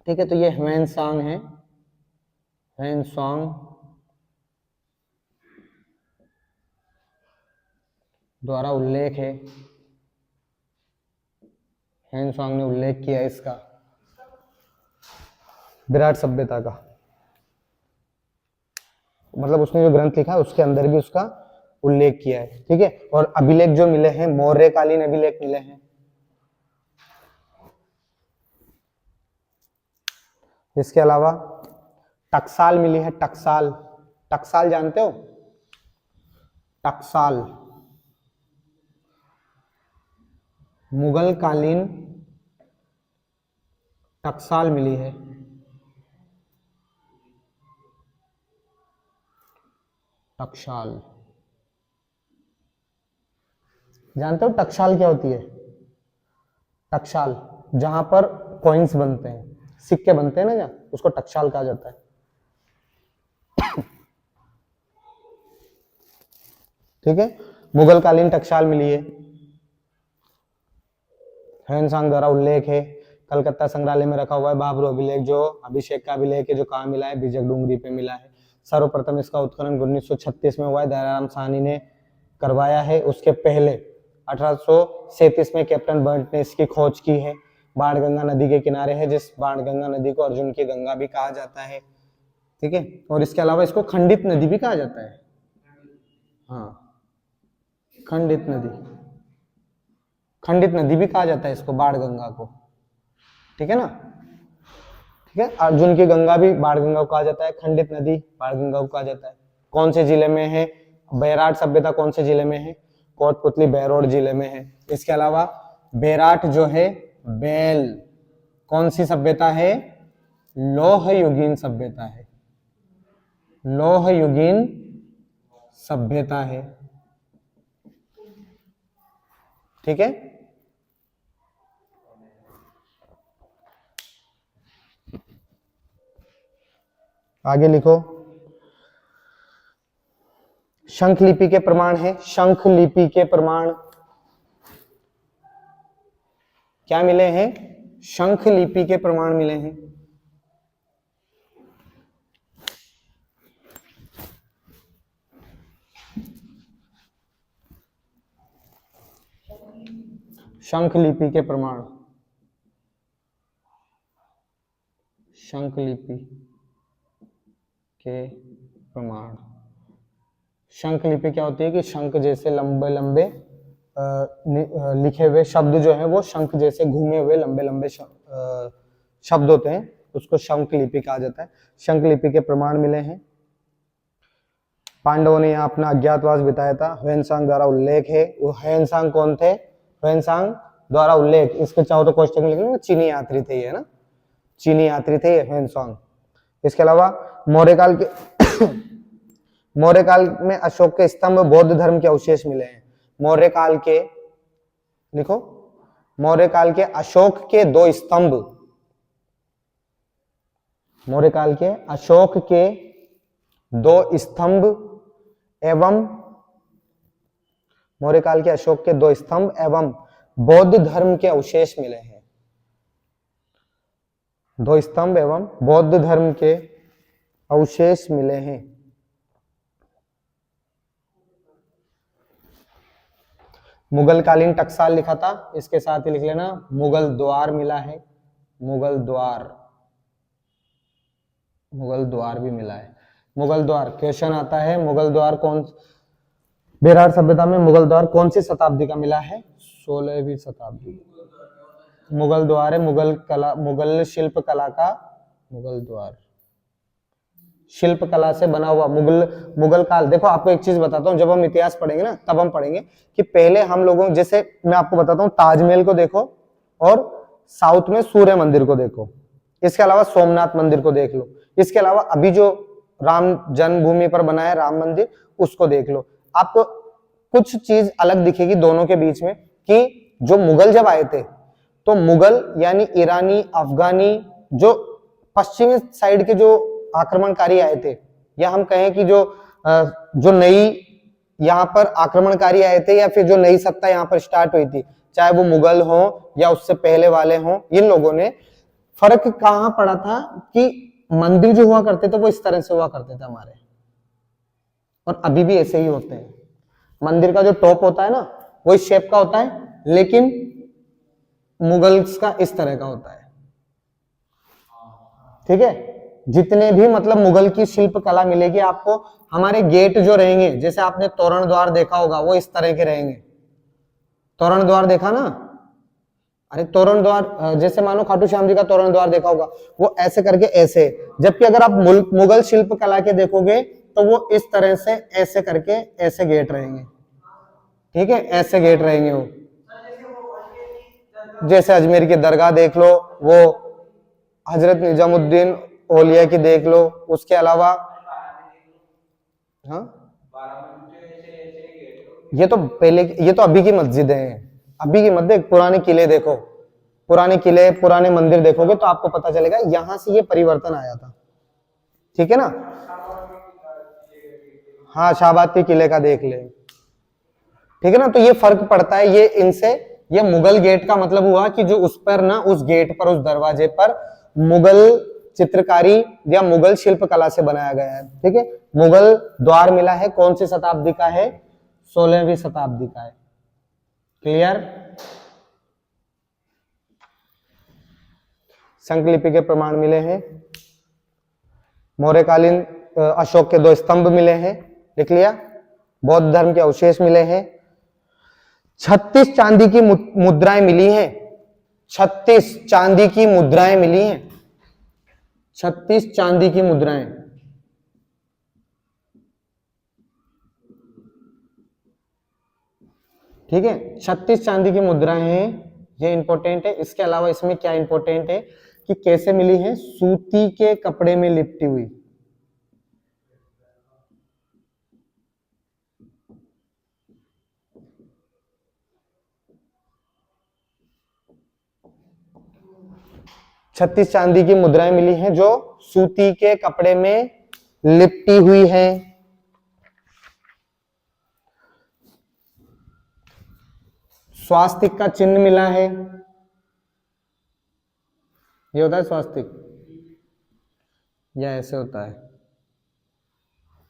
ठीक है, तो ये ह्वेनसांग है, ह्वेनसांग द्वारा उल्लेख है, ह्वेनसांग ने उल्लेख किया है इसका, विराट सभ्यता का। मतलब उसने जो ग्रंथ लिखा है उसके अंदर भी उसका उल्लेख किया है। ठीक है, और अभिलेख जो मिले हैं, मौर्यकालीन अभिलेख मिले हैं। इसके अलावा टकसाल मिली है, टकसाल। टकसाल जानते हो? टकसाल मुगल कालीन टकसाल मिली है। टकसाल जानते हो टकसाल क्या होती है? टकसाल जहां पर कॉइन्स बनते हैं, सिक्के बनते हैं ना, जहां, उसको टकसाल कहा जाता है। ठीक है, मुगल कालीन टकसाल मिली है, ह्वेनसांग द्वारा उल्लेख है, कलकत्ता संग्रहालय में रखा हुआ है। बाबरू अभिलेख जो अभिषेक का अभिलेख है, जो कहाँ मिला है? बिजक डूंगरी पे मिला है। सर्वप्रथम इसका उत्खनन 1936 में हुआ है, दयाराम साहनी ने करवाया है। उसके पहले 1837 में कैप्टन बर्ट ने इसकी खोज की है। बाणगंगा नदी के किनारे है, जिस बाणगंगा नदी को अर्जुन की गंगा भी कहा जाता है। ठीक है, और इसके अलावा इसको खंडित नदी भी कहा जाता है। हाँ, खंडित नदी, खंडित नदी भी कहा जाता है इसको, बाणगंगा को। ठीक है ना? ठीक है, अर्जुन की गंगा भी बाणगंगा को कहा जाता है, खंडित नदी बाणगंगा को कहा जाता है। कौन से जिले में है? बैराट सभ्यता कौन से जिले में है? कोटपुतली बैरोड जिले में है। इसके अलावा बैराट जो है, बेल कौन सी सभ्यता है? लौह युगीन सभ्यता है, लौह युगीन सभ्यता है। ठीक है, आगे लिखो। शंख लिपि के प्रमाण है, शंख लिपि के प्रमाण क्या मिले हैं? शंख लिपि के प्रमाण मिले हैं। शंख लिपि के प्रमाण, शंख लिपि के प्रमाण। शंख लिपि क्या होती है कि शंख जैसे लंबे लंबे लिखे हुए शब्द जो है, वो शंख जैसे घूमे हुए लंबे लंबे शब्द होते हैं, उसको शंख लिपि कहा जाता है। शंख लिपि के प्रमाण मिले हैं। पांडवों ने यहाँ अपना अज्ञातवास बिताया था, ह्वेनसांग द्वारा उल्लेख है। वो ह्वेनसांग कौन थे? ह्वेनसांग द्वारा उल्लेख, इसके चाहो तो क्वेश्चन में लिखेंगे, चीनी यात्री थे ये ना, चीनी यात्री थे ये ह्वेनसांग। इसके अलावा मौर्यकाल के मौर्यकाल में अशोक के स्तंभ बौद्ध धर्म के अवशेष मिले हैं। मौर्यकाल के, लिखो, मौर्यकाल के अशोक के 2 स्तंभ, मौर्यकाल के अशोक के 2 स्तंभ एवं मौर्यकाल के अशोक के 2 स्तंभ एवं बौद्ध धर्म के अवशेष मिले हैं। 2 स्तंभ एवं बौद्ध धर्म के अवशेष मिले हैं। मुगल कालीन टकसाल लिखा था, इसके साथ ही लिख लेना मुगल द्वार मिला है, मुगल द्वार, मुगल द्वार भी मिला है। मुगल द्वार क्वेश्चन आता है, मुगल द्वार कौन, बेरार सभ्यता में मुगल द्वार कौन सी शताब्दी का मिला है? 16वीं शताब्दी। मुगल द्वार है, मुगल कला, मुगल शिल्प कला का मुगल द्वार, शिल्प कला से बना हुआ मुगल काल। देखो आपको एक चीज बताता हूँ, जब हम इतिहास पढ़ेंगे ना, तब हम पढ़ेंगे कि पहले हम लोगों, जैसे मैं आपको बताता हूँ, ताजमहल को देखो और साउथ में सूर्य मंदिर को देखो, इसके अलावा सोमनाथ मंदिर को देख लो, इसके अलावा अभी जो राम जन्मभूमि पर बना है राम मंदिर, उसको देख लो। आपको कुछ चीज अलग दिखेगी दोनों के बीच में कि जो मुगल जब आए थे तो मुगल यानी ईरानी, अफगानी, जो पश्चिमी साइड के जो आक्रमणकारी आए थे, या हम कहें कि जो नई यहाँ पर आक्रमणकारी आए थे या फिर जो नई सत्ता यहाँ पर स्टार्ट हुई थी, चाहे वो मुगल हो या उससे पहले वाले हों, इन लोगों ने फर्क कहां पड़ा था कि मंदिर जो हुआ करते थे वो इस तरह से हुआ करते थे हमारे, और अभी भी ऐसे ही होते हैं। मंदिर का जो टॉप होता है ना वो इस शेप का होता है, लेकिन मुगल्स का इस तरह का होता है। ठीक है, जितने भी मतलब मुगल की शिल्प कला मिलेगी आपको, हमारे गेट जो रहेंगे, जैसे आपने तोरण द्वार देखा होगा, वो इस तरह के रहेंगे। तोरण द्वार देखा ना, अरे तोरण द्वार जैसे मानो खाटू श्याम जी का तोरण द्वार देखा होगा, वो ऐसे करके ऐसे। जबकि अगर आप मुगल शिल्प कला के देखोगे तो वो इस तरह से ऐसे करके ऐसे गेट रहेंगे। ठीक है, ऐसे गेट रहेंगे वो। जैसे अजमेर की दरगाह देख लो, वो हजरत निजामुद्दीन औलिया की देख लो, उसके अलावा हाँ, ये तो पहले, ये तो अभी की मस्जिद है, अभी की मस्जिद। पुराने किले देखो, पुराने किले, पुराने मंदिर देखोगे तो आपको पता चलेगा यहां से ये परिवर्तन आया था। ठीक है ना, हाँ, शाहबाद के किले का देख ले। ठीक है ना, तो ये फर्क पड़ता है ये इनसे। ये मुगल गेट का मतलब हुआ कि जो उस पर ना, उस गेट पर, उस दरवाजे पर मुगल चित्रकारी या मुगल शिल्प कला से बनाया गया है। ठीक है, मुगल द्वार मिला है, कौन सी शताब्दी का है? 16वीं शताब्दी का है। क्लियर? संकलिपि के प्रमाण मिले हैं, मौर्यकालीन अशोक के 2 स्तंभ मिले हैं, लिख लिया। बौद्ध धर्म के अवशेष मिले हैं, 36 चांदी की मुद्राएं मिली हैं, 36 चांदी की मुद्राएं मिली हैं, 36 चांदी की मुद्राएं। ठीक है, 36 चांदी की मुद्राएं हैं, ये इंपॉर्टेंट है। इसके अलावा इसमें क्या इंपॉर्टेंट है कि कैसे मिली है? सूती के कपड़े में लिपटी हुई। छत्तीस चांदी की मुद्राएं मिली हैं जो सूती के कपड़े में लिपटी हुई है। स्वास्तिक का चिन्ह मिला है, ये होता है स्वास्तिक, या ऐसे होता है,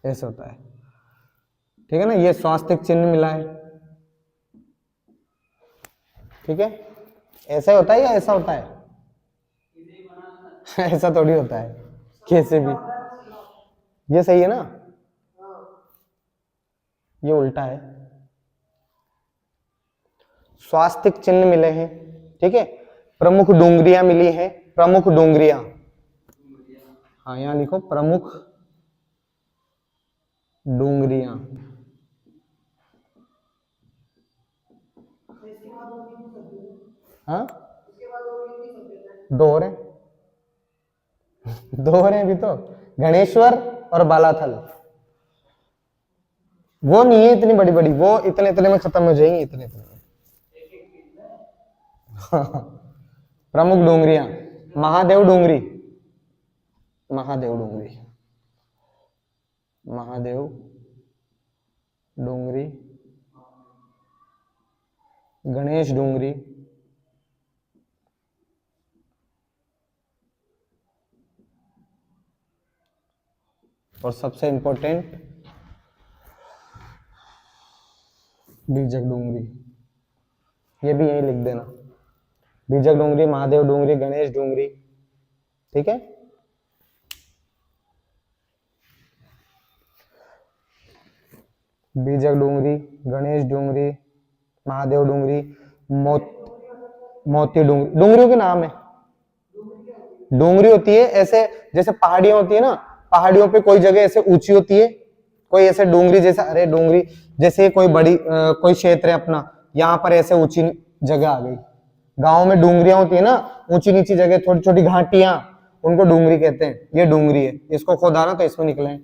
ऐसे होता है। ठीक है ना, ये स्वास्तिक चिन्ह मिला है। ठीक है, ऐसा होता है या ऐसा होता है? ऐसा थोड़ी होता है, कैसे भी। ये सही है ना, ये उल्टा है। स्वास्तिक चिन्ह मिले हैं। ठीक है, प्रमुख डोंगरियां मिली हैं, प्रमुख डोंगरियां। हाँ, यहां लिखो प्रमुख डोंगरियां। हाँ, 2 हो रहे, 2 हो रहे हैं अभी तो, गणेश्वर और बालाथल। वो नहीं है इतनी बड़ी बड़ी, वो इतने इतने में खत्म हो जाएंगी, इतने इतने में। प्रमुख डोंगरियां, महादेव डोंगरी, महादेव डोंगरी, महादेव डोंगरी, गणेश डोंगरी, और सबसे इंपॉर्टेंट बीजक डोंगरी। ये भी यही लिख देना, बीजक डोंगरी, महादेव डोंगरी, गणेश डोंगरी। ठीक है, बीजक डोंगरी, गणेश डोंगरी, महादेव डोंगरी, मोती डोंगरी। डोंगरियों के नाम है, डोंगरी होती है ऐसे, जैसे पहाड़ियां होती है ना, पहाड़ियों पे कोई जगह ऐसे ऊंची होती है, कोई ऐसे डोंगरी जैसा, अरे डोंगरी जैसे कोई बड़ी कोई क्षेत्र है अपना, यहाँ पर ऐसे ऊंची जगह आ गई। गाँव में डोंगरियां होती है ना, ऊंची नीची जगह, छोटी छोटी घाटियां, उनको डोंगरी कहते हैं। ये डोंगरी है, इसको खोदाना तो इसमें निकले।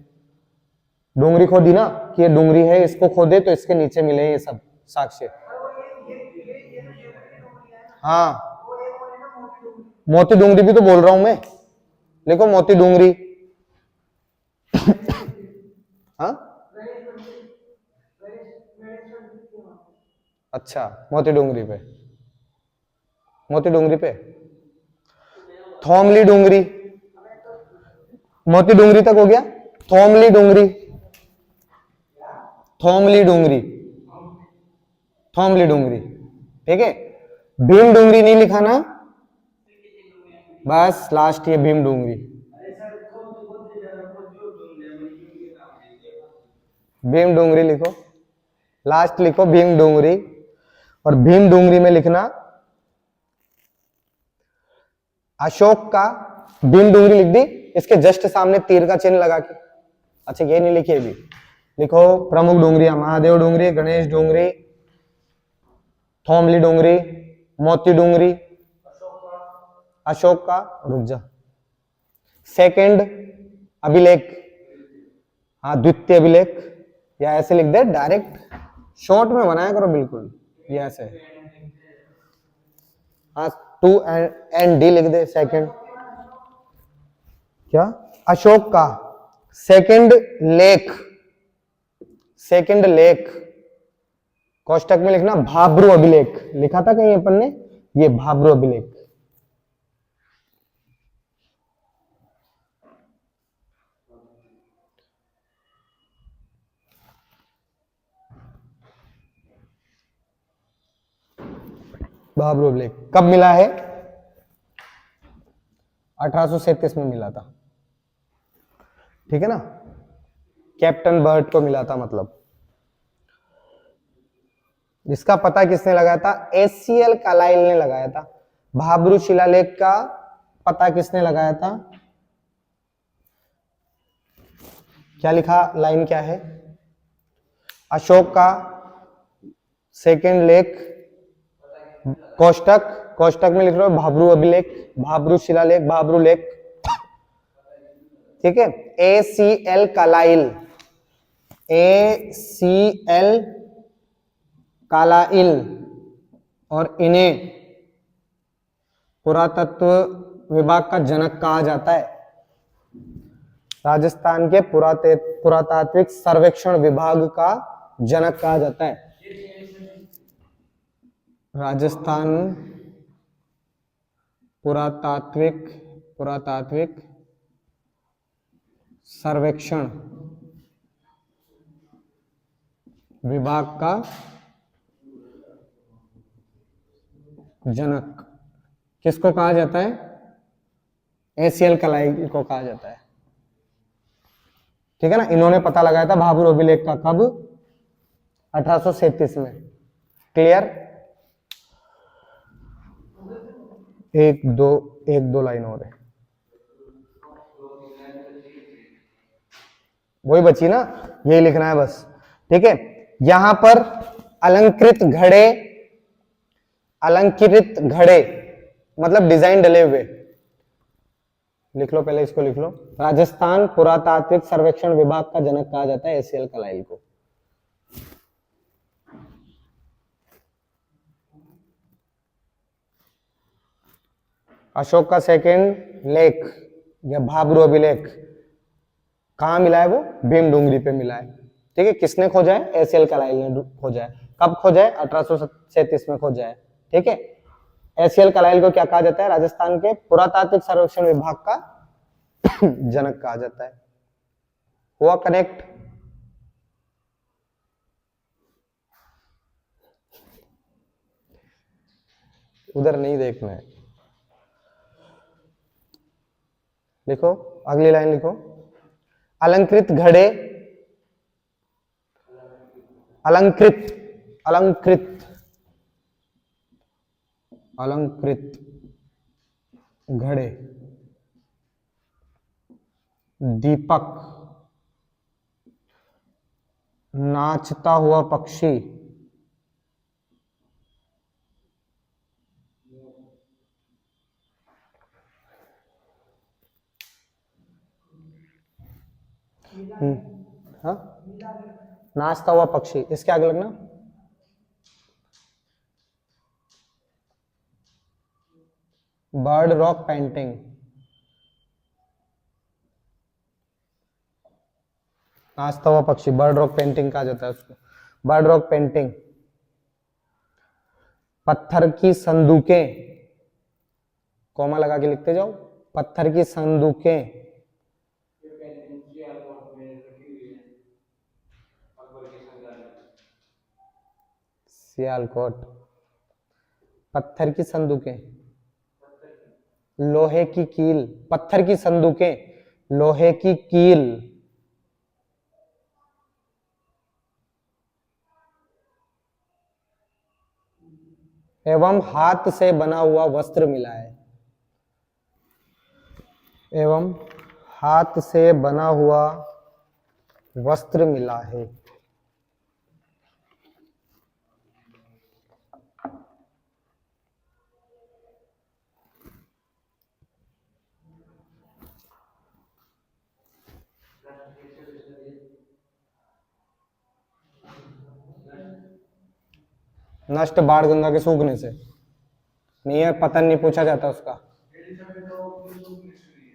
डूंगरी खोदी ना कि ये डूंगरी है, इसको खोदे तो इसके नीचे मिले ये सब साक्ष्य। हाँ मोती डूंगरी भी तो बोल रहा हूं मैं, लिखो मोती डूंगरी। हाँ अच्छा मोती डूंगरी पे, मोती डूंगरी पे, थोमली डूंगरी, मोती डूंगरी तक हो गया। थोमली डूंगरी, थोमली डूंगरी, थोमली डूंगरी, ठीक है। भीम डूंगरी नहीं लिखा ना, बस लास्ट ये भीम डूंगरी। भीम डूंगरी लिखो, लास्ट लिखो भीम डूंगरी, और भीम डूंगरी में लिखना अशोक का, भीम डूंगरी लिख दी, इसके जस्ट सामने तीर का चिन्ह लगा के, अच्छा ये नहीं लिखिए भी, लिखो प्रमुख डूंगरी, महादेव डूंगरी, गणेश डूंगरी, थोमली डूंगरी, मोती डूंगरी, अशोक का, रुक जा, सेकंड अभिलेख, हाँ द्वितीय अभिलेख, या ऐसे लिख दे डायरेक्ट, शॉर्ट में बनाया करो बिल्कुल, ये ऐसे, हाँ 2 एंड डी लिख दे सेकंड, क्या अशोक का सेकंड लेख, सेकंड लेख, कोष्टक में लिखना भाब्रू अभिलेख, लिखा था कहीं अपन ने, ये भाब्रू अभिलेख। भाब्रू अभिलेख कब मिला है? 1837 में मिला था, ठीक है ना, कैप्टन बर्ट को मिला था, मतलब इसका पता किसने लगाया था? एसीएल कालाइल ने लगाया था। भाब्रू शिलालेख का पता किसने लगाया था? क्या लिखा, लाइन क्या है? अशोक का सेकंड लेख, कोष्टक, कोष्टक में लिख रहे हो भाब्रू अभिलेख, भाब्रू शिलालेख, भाब्रू लेख, ठीक है। एसीएल कालाइल, एसीएल कालाइल, और इन्हें पुरातत्व विभाग का जनक कहा जाता है। राजस्थान के पुरातात्विक सर्वेक्षण विभाग का जनक कहा जाता है। राजस्थान पुरातात्विक सर्वेक्षण विभाग का जनक किसको कहा जाता है? एसीएल कालाइल को कहा जाता है, ठीक है ना। इन्होंने पता लगाया था भाब्रू अभिलेख का, कब? 1837 में। क्लियर? एक दो लाइन और है, वही बची ना, यही लिखना है बस, ठीक है। यहां पर अलंकृत घड़े मतलब डिजाइन डले हुए, लिख लो पहले, इसको लिख लो। राजस्थान पुरातात्विक सर्वेक्षण विभाग का जनक कहा जाता है एसीएल कालाइल को। अशोक का सेकंड लेख या भाब्रू अभिलेख कहां मिला है? वो भीम डूंगरी पे मिला है, ठीक है। किसने खोजा है? एसीएल कालाइल ने खोजा है। कब खोजा है? 1837 में खोजा है, ठीक है। एसीएल कालाइल को क्या कहा जाता है? राजस्थान के पुरातात्विक सर्वेक्षण विभाग का जनक कहा जाता है। हुआ कनेक्ट? उधर नहीं देखना है, लिखो अगली लाइन लिखो। अलंकृत घड़े, अलंकृत घड़े, दीपक, नाचता हुआ पक्षी, हाँ, नाचता हुआ पक्षी, इसके आगे लगना बर्ड रॉक पेंटिंग। नाचता हुआ पक्षी बर्ड रॉक पेंटिंग कहा जाता है उसको, बर्ड रॉक पेंटिंग। पत्थर की संदूकें, कॉमा लगा के लिखते जाओ, पत्थर की संदूकें। सियालकोट, पत्थर की संदूकें, लोहे की कील, पत्थर की संदूकें, लोहे की कील। एवं हाथ से बना हुआ वस्त्र मिला है, एवं हाथ से बना हुआ वस्त्र मिला है। नष्ट बाढ़ गंगा के सूखने से नहीं है, पतन नहीं पूछा जाता उसका।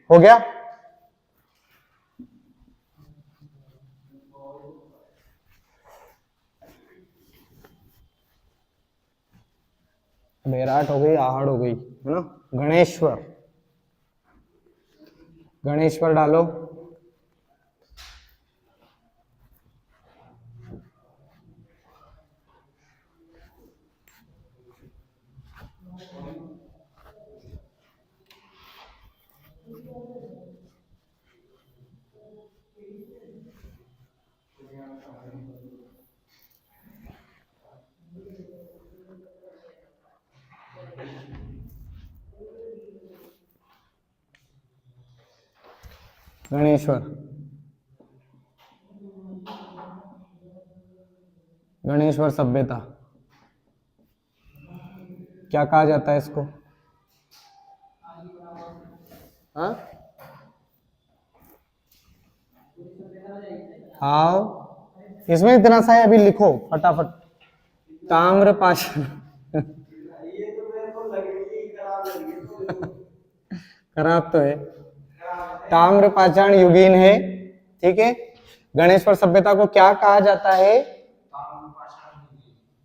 हो गया, बेराट हो गई, आहड़ हो गई, है ना। गणेश्वर, गणेश्वर डालो। गणेश्वर, गणेश्वर सभ्यता क्या कहा जाता है इसको? हाँ, आओ, इसमें इतना सा है, अभी लिखो फटाफट। ताम्रपाषाण खराब तो है, ताम्रपाषाण युगीन है, ठीक है। गणेश्वर सभ्यता को क्या कहा जाता है?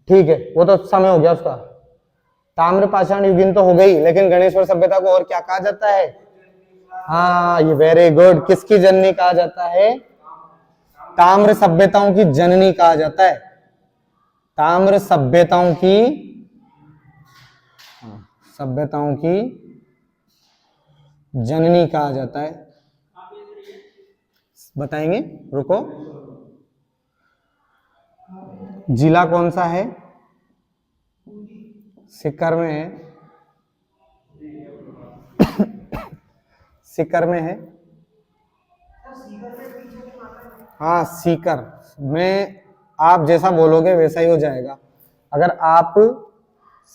ठीक है, वो तो समय हो गया उसका। ताम्रपाषाण युगीन तो हो गई, लेकिन गणेश्वर सभ्यता को और क्या कहा जाता है? हाँ, ये वेरी गुड। किसकी जननी कहा जाता है? ताम्र सभ्यताओं की जननी कहा जाता है। ताम्र सभ्यताओं की, सभ्यताओं की जननी कहा जाता है। बताएंगे, रुको। जिला कौन सा है? सीकर में है, सीकर में है। हाँ, सीकर में आप जैसा बोलोगे वैसा ही हो जाएगा। अगर आप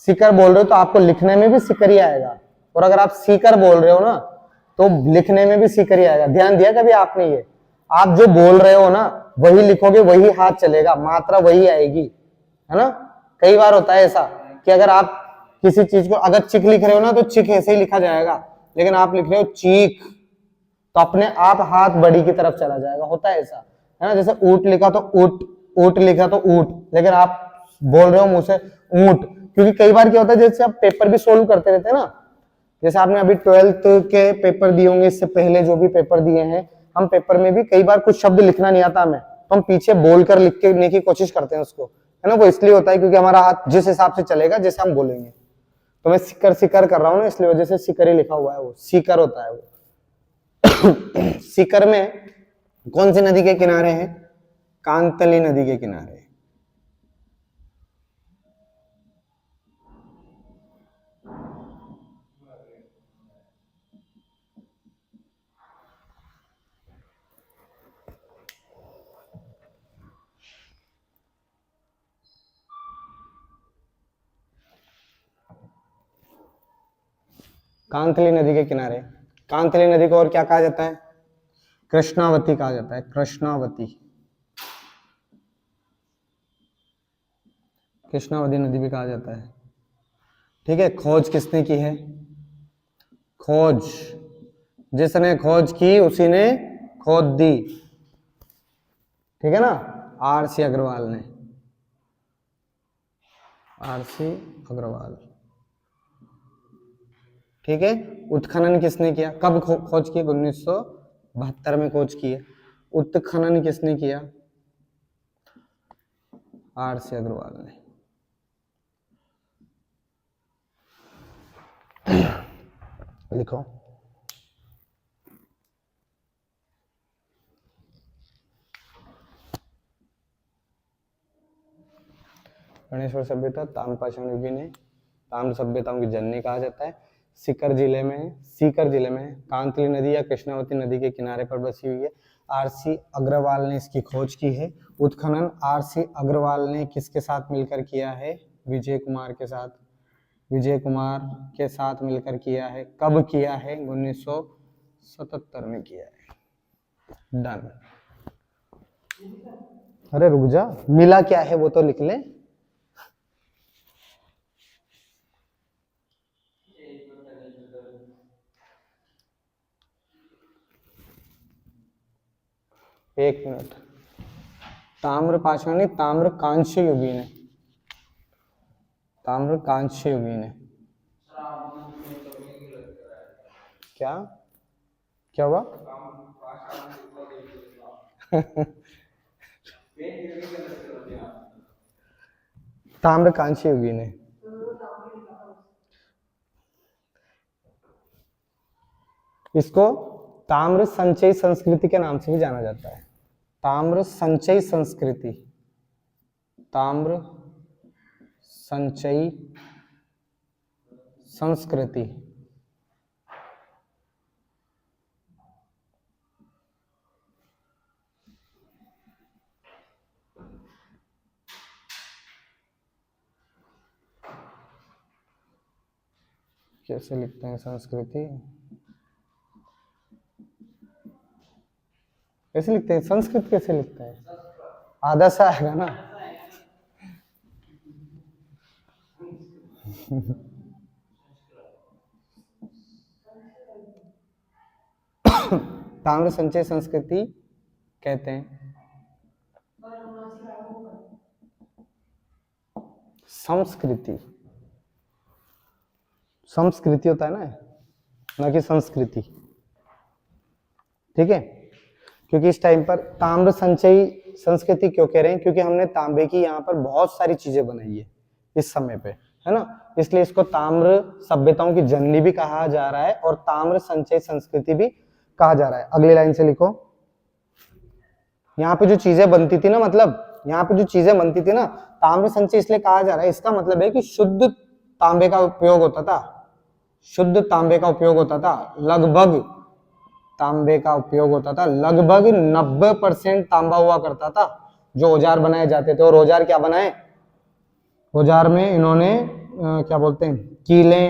सीकर बोल रहे हो तो आपको लिखने में भी सीकर ही आएगा, और अगर आप सीकर बोल रहे हो ना तो लिखने में भी सीकर ही आएगा। ध्यान दिया कभी आपने? ये आप जो बोल रहे हो ना वही लिखोगे, वही हाथ चलेगा, मात्रा वही आएगी, है ना। कई बार होता है ऐसा कि अगर आप किसी चीज को, अगर चिक लिख रहे हो ना तो चिक ऐसे ही लिखा जाएगा, लेकिन आप लिख रहे हो चीक तो अपने आप हाथ बड़ी की तरफ चला जाएगा। होता है ऐसा, है ना। जैसे ऊट लिखा तो ऊट, ऊट लिखा तो ऊट, लेकिन आप बोल रहे हो मुंह से ऊंट। क्योंकि कई बार क्या होता है, जैसे आप पेपर भी सोल्व करते रहते हैं ना, जैसे आपने अभी 12th के पेपर दिए होंगे, इससे पहले जो भी पेपर दिए हैं, हम पेपर में भी कई बार कुछ शब्द लिखना नहीं आता हमें, तो हम पीछे बोलकर लिखने की कोशिश करते हैं उसको, है ना। वो इसलिए होता है क्योंकि हमारा हाथ जिस हिसाब से चलेगा जैसे हम बोलेंगे। तो मैं सिकर सिकर कर रहा हूँ ना, इसलिए वजह से सिकर ही लिखा हुआ है, वो सीकर होता है वो। सीकर में कौन सी नदी के किनारे है? कांतली नदी के किनारे। कांतली नदी के किनारे। कांतली नदी को और क्या कहा जाता है? कृष्णावती कहा जाता है, कृष्णावती। कृष्णावती नदी भी कहा जाता है। ठीक है, खोज किसने की है? खोज, जिसने खोज की उसी ने खोद दी। ठीक है ना, आर.सी. अग्रवाल ने, आर.सी. अग्रवाल। ठीक है, उत्खनन किसने किया? कब खोज की? 1972 में खोज की है। उत्खनन किसने किया? आर.सी. अग्रवाल ने। लिखो। गणेश्वर सभ्यता ताम्रपाषाण युग ने ताम्र सभ्यताओं की जननी कहा जाता है। सीकर जिले में कांतली नदी या कृष्णावती नदी के किनारे पर बसी हुई है। आर.सी. अग्रवाल ने इसकी खोज की है। उत्खनन आर.सी. अग्रवाल ने किसके साथ मिलकर किया है? विजय कुमार के साथ, विजय कुमार के साथ मिलकर किया है। कब किया है? 1977 में किया है। डन। अरे रुक जा, मिला क्या है वो तो लिख ले। एक मिनट, ताम्र पाषाणी ताम्र कांस्य युगी ने, ताम्र कांस्य युगी ने। क्या क्या हुआ? ताम्र कांस्य युगी ने। इसको ताम्र संचयी संस्कृति के नाम से भी जाना जाता है। ताम्र संचयी संस्कृति, ताम्र संचयी संस्कृति। कैसे लिखते हैं संस्कृति? कैसे लिखते हैं संस्कृत? कैसे लिखते हैं? आधा सा आएगा ना। ताम्र संचय संस्कृति कहते हैं। संस्कृति, संस्कृति होता है ना कि संस्कृति। ठीक है, क्योंकि इस टाइम पर ताम्र संचयी संस्कृति क्यों कह रहे हैं? क्योंकि हमने तांबे की यहाँ पर बहुत सारी चीजें बनाई है इस समय पे, है ना, इसलिए इसको ताम्र सभ्यताओं की जननी भी कहा जा रहा है और ताम्र संचय संस्कृति भी कहा जा रहा है। अगली लाइन से लिखो। यहाँ पे जो चीजें बनती थी ना, मतलब यहाँ पे जो चीजें बनती थी ना, ताम्र संचय इसलिए कहा जा रहा है, इसका मतलब है कि शुद्ध तांबे का उपयोग होता था, शुद्ध तांबे का उपयोग होता था। लगभग तांबे का उपयोग होता था, लगभग 90% तांबा हुआ करता था जो औजार बनाए जाते थे। और औजार क्या बनाए? औजार में इन्होंने क्या बोलते हैं, कीले,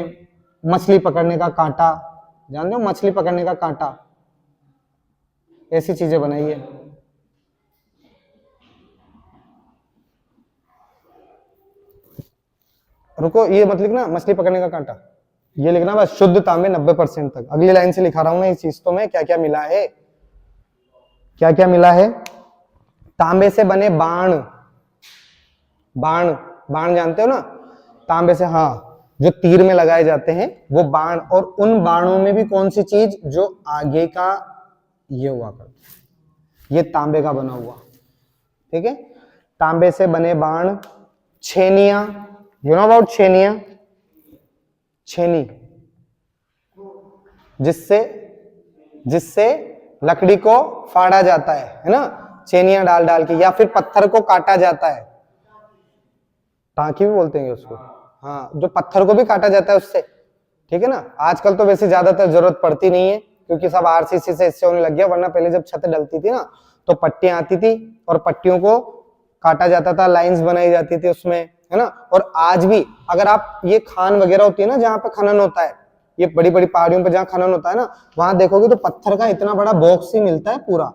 मछली पकड़ने का कांटा, जानते हो मछली पकड़ने का कांटा, ऐसी चीजें बनाई है। रुको, ये मत लिखना मछली पकड़ने का कांटा, ये लिखना बस शुद्ध तांबे 90% तक। अगली लाइन से लिखा रहा हूं मैं इस चीज तो में क्या क्या मिला है, क्या क्या मिला है। तांबे से बने बाण, बाण, बाण जानते हो ना, तांबे से, हाँ, जो तीर में लगाए जाते हैं वो बाण। और उन बाणों में भी कौन सी चीज? जो आगे का ये हुआ करता, ये तांबे का बना हुआ। ठीक है, तांबे से बने बाण। छेनिया, यू नो अबाउट छेनिया? छेनी, जिससे जिससे लकड़ी को फाड़ा जाता है ना, छेनियां डाल डाल के, या फिर पत्थर को काटा जाता है, टांकी भी बोलते हैं उसको, हाँ, जो पत्थर को भी काटा जाता है उससे। ठीक है ना, आजकल तो वैसे ज्यादातर जरूरत पड़ती नहीं है क्योंकि सब आरसीसी से इससे होने लग गया, वरना पहले जब छत डलती थी ना तो पट्टियां आती थी और पट्टियों को काटा जाता था, लाइंस बनाई जाती थी उसमें, है ना। और आज भी अगर आप ये खान वगैरह होती है ना, जहाँ पे खनन होता है, ये बड़ी बड़ी पहाड़ियों पे जहाँ खनन होता है ना, वहां देखोगे तो पत्थर का इतना बड़ा बॉक्स ही मिलता है, पूरा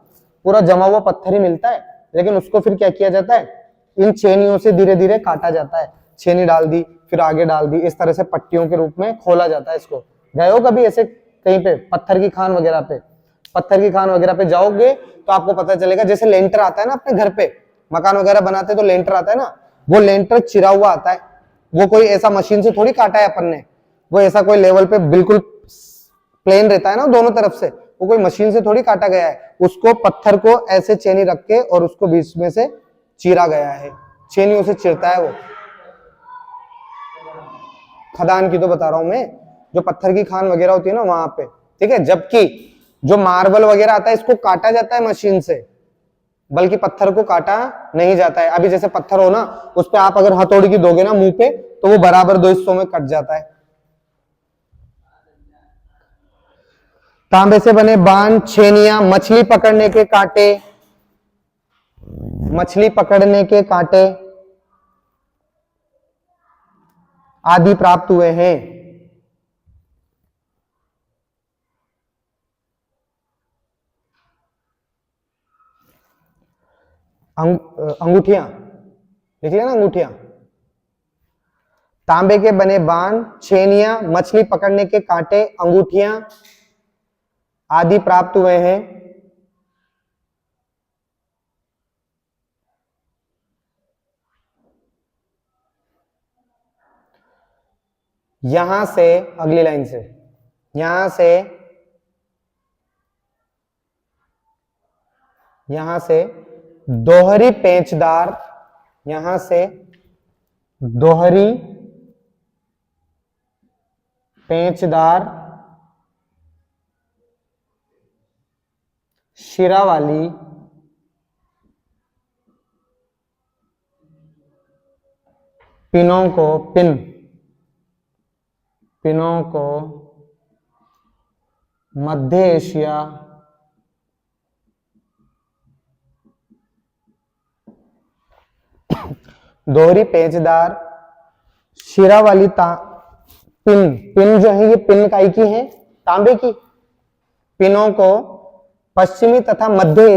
पूरा जमा हुआ पत्थर ही मिलता है। लेकिन उसको फिर क्या किया जाता है? इन छेनियों से धीरे धीरे काटा जाता है। छेनी डाल दी, फिर आगे डाल दी, इस तरह से पट्टियों के रूप में खोला जाता है इसको। गए हो कभी ऐसे कहीं पे पत्थर की खान वगैरह पे? पत्थर की खान वगैरह पे जाओगे तो आपको पता चलेगा, जैसे लेंटर आता है ना अपने घर पे, मकान वगैरह बनाते तो लेंटर आता है ना, वो लेंटर चिरा हुआ आता है। वो कोई ऐसा मशीन से थोड़ी काटा है अपन ने, वो ऐसा कोई लेवल पे बिल्कुल प्लेन रहता है ना दोनों तरफ से, वो कोई मशीन से थोड़ी काटा गया है। उसको पत्थर को ऐसे छेनी रख के और उसको बीच में से चीरा गया है, छेनियों से चिरता है वो। खदान की तो बता रहा हूं मैं, जो पत्थर की खान वगैरह होती है ना वहां पे, ठीक है। जबकि जो मार्बल वगैरह आता है इसको काटा जाता है मशीन से, बल्कि पत्थर को काटा नहीं जाता है। अभी जैसे पत्थर हो ना, उस पे आप अगर हथौड़ी की दोगे ना मुंह पे, तो वो बराबर दो हिस्सों में कट जाता है। तांबे से बने बाण, छेनियां, मछली पकड़ने के कांटे, मछली पकड़ने के कांटे आदि प्राप्त हुए हैं। अंगूठियां लिख लिया ना, अंगूठियां। तांबे के बने बाण, छेनियां, मछली पकड़ने के कांटे, अंगूठियां आदि प्राप्त हुए हैं। यहां से, अगली लाइन से, यहां से दोहरी पेंचदार, यहां से दोहरी पेंचदार शिरा वाली पिनों को मध्य एशिया दोहरी पेंचदार शिरा वाली पिन जो है ये पिन काई की है, तांबे की। पिनों को पश्चिमी तथा मध्य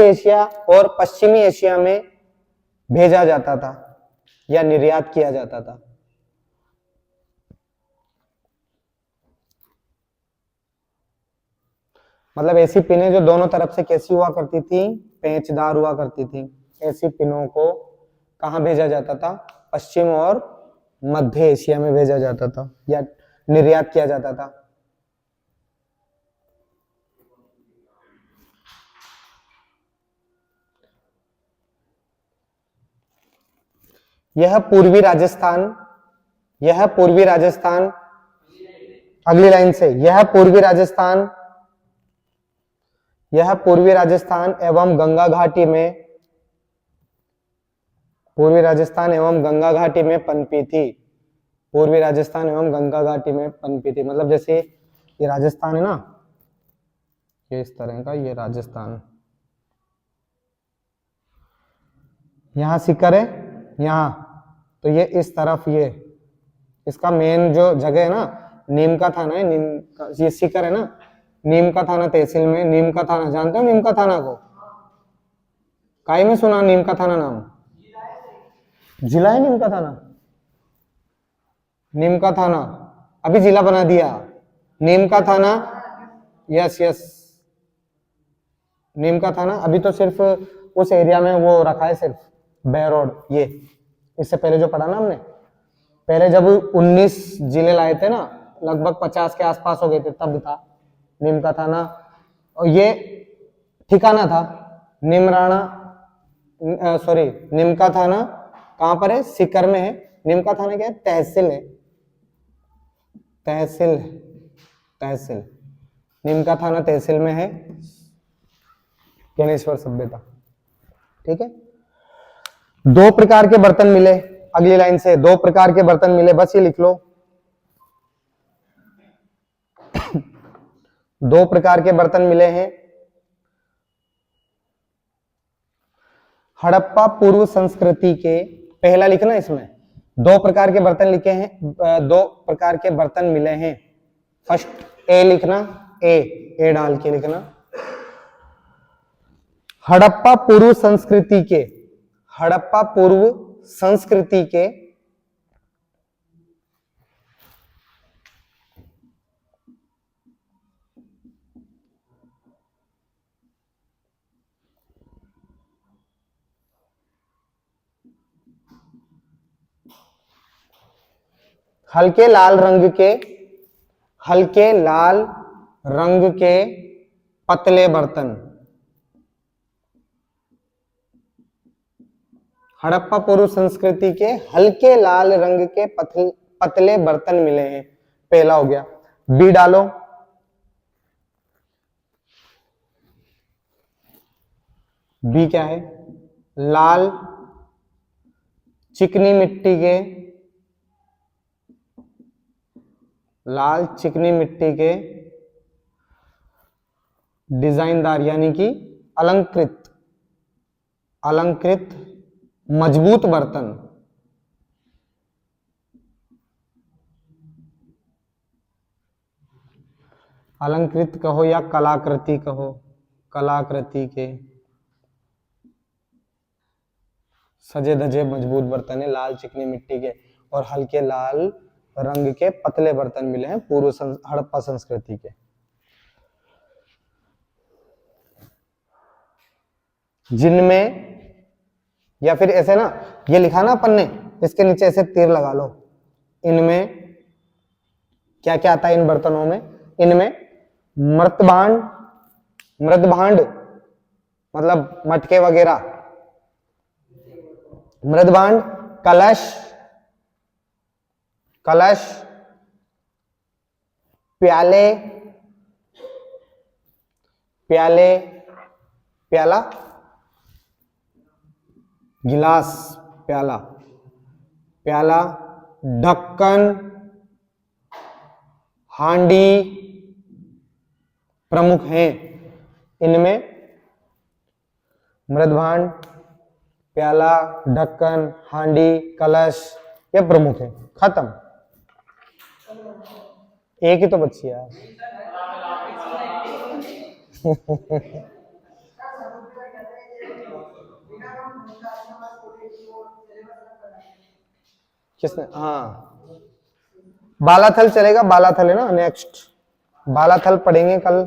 एशिया और पश्चिमी एशिया में भेजा जाता था या निर्यात किया जाता था। मतलब ऐसी पिनें जो दोनों तरफ से कैसी हुआ करती थी, पेंचदार हुआ करती थी, ऐसी पिनों को कहां भेजा जाता था? पश्चिम और मध्य एशिया में भेजा जाता था या निर्यात किया जाता था। यह पूर्वी राजस्थान, अगली लाइन से, यह पूर्वी राजस्थान एवं गंगा घाटी में पनपी थी। पूर्वी राजस्थान एवं गंगा घाटी में पनपी थी। मतलब जैसे ये राजस्थान है ना, ये इस तरह का, ये राजस्थान, यहां सीकर है, यहां, तो ये इस तरफ, ये इसका मेन जो जगह है ना, नीम का थाना है, नीम का, ये सीकर है ना, नीम का थाना तहसील में। नीम का थाना जानते हो? नीम का थाना को काई में सुना? नीम का थाना नाम जिला है नीम का थाना। नीम का थाना अभी जिला बना दिया, नीम का थाना। यस नीम का थाना अभी तो सिर्फ उस एरिया में वो रखा है, सिर्फ बेरोड। ये इससे पहले जो पढ़ा ना हमने, पहले जब 19 जिले लाए थे ना, लगभग 50 के आसपास हो गए थे, तब था नीम का थाना। और ये ठिकाना था निमराना, नीम का थाना कहां पर है? सीकर में है। नीम का थाना क्या है? तहसील है, तहसील। नीम का थाना तहसील में है, ज्ञानेश्वर सभ्यता। ठीक है। 2 प्रकार के बर्तन मिले, अगली लाइन से, 2 प्रकार के बर्तन मिले, बस ये लिख लो। 2 प्रकार के बर्तन मिले हैं। हड़प्पा पूर्व संस्कृति के, पहला लिखना इसमें, 2 प्रकार के बर्तन लिखे हैं, 2 प्रकार के बर्तन मिले हैं। फर्स्ट ए लिखना, ए डाल के लिखना। हड़प्पा पूर्व संस्कृति के, हड़प्पा पूर्व संस्कृति के हल्के लाल रंग के पतले बर्तन। हड़प्पा पूर्व संस्कृति के हल्के लाल रंग के पतले बर्तन मिले हैं। पहला हो गया। बी डालो। बी क्या है? लाल चिकनी मिट्टी के डिजाइनदार यानी कि अलंकृत मजबूत बर्तन। अलंकृत कहो या कलाकृति कहो, कलाकृति के सजे धजे मजबूत बर्तन है, लाल चिकनी मिट्टी के और हल्के लाल रंग के पतले बर्तन मिले हैं पूर्व हड़प्पा संस्कृति के। जिनमें, या फिर ऐसे ना, ये लिखा ना अपन ने, इसके नीचे ऐसे तीर लगा लो। इनमें क्या क्या आता है इन बर्तनों में? इनमें मृदभांड मतलब मटके वगैरह, मृदभांड, कलश, प्याला, गिलास, प्याला, ढक्कन, हांडी प्रमुख हैं। इनमें मृदभांड, प्याला, ढक्कन, हांडी, कलश ये प्रमुख है। खत्म। एक ही तो बची यार। किसने? हाँ, बालाथल चलेगा। बालाथल है ना नेक्स्ट। बालाथल पढ़ेंगे कल।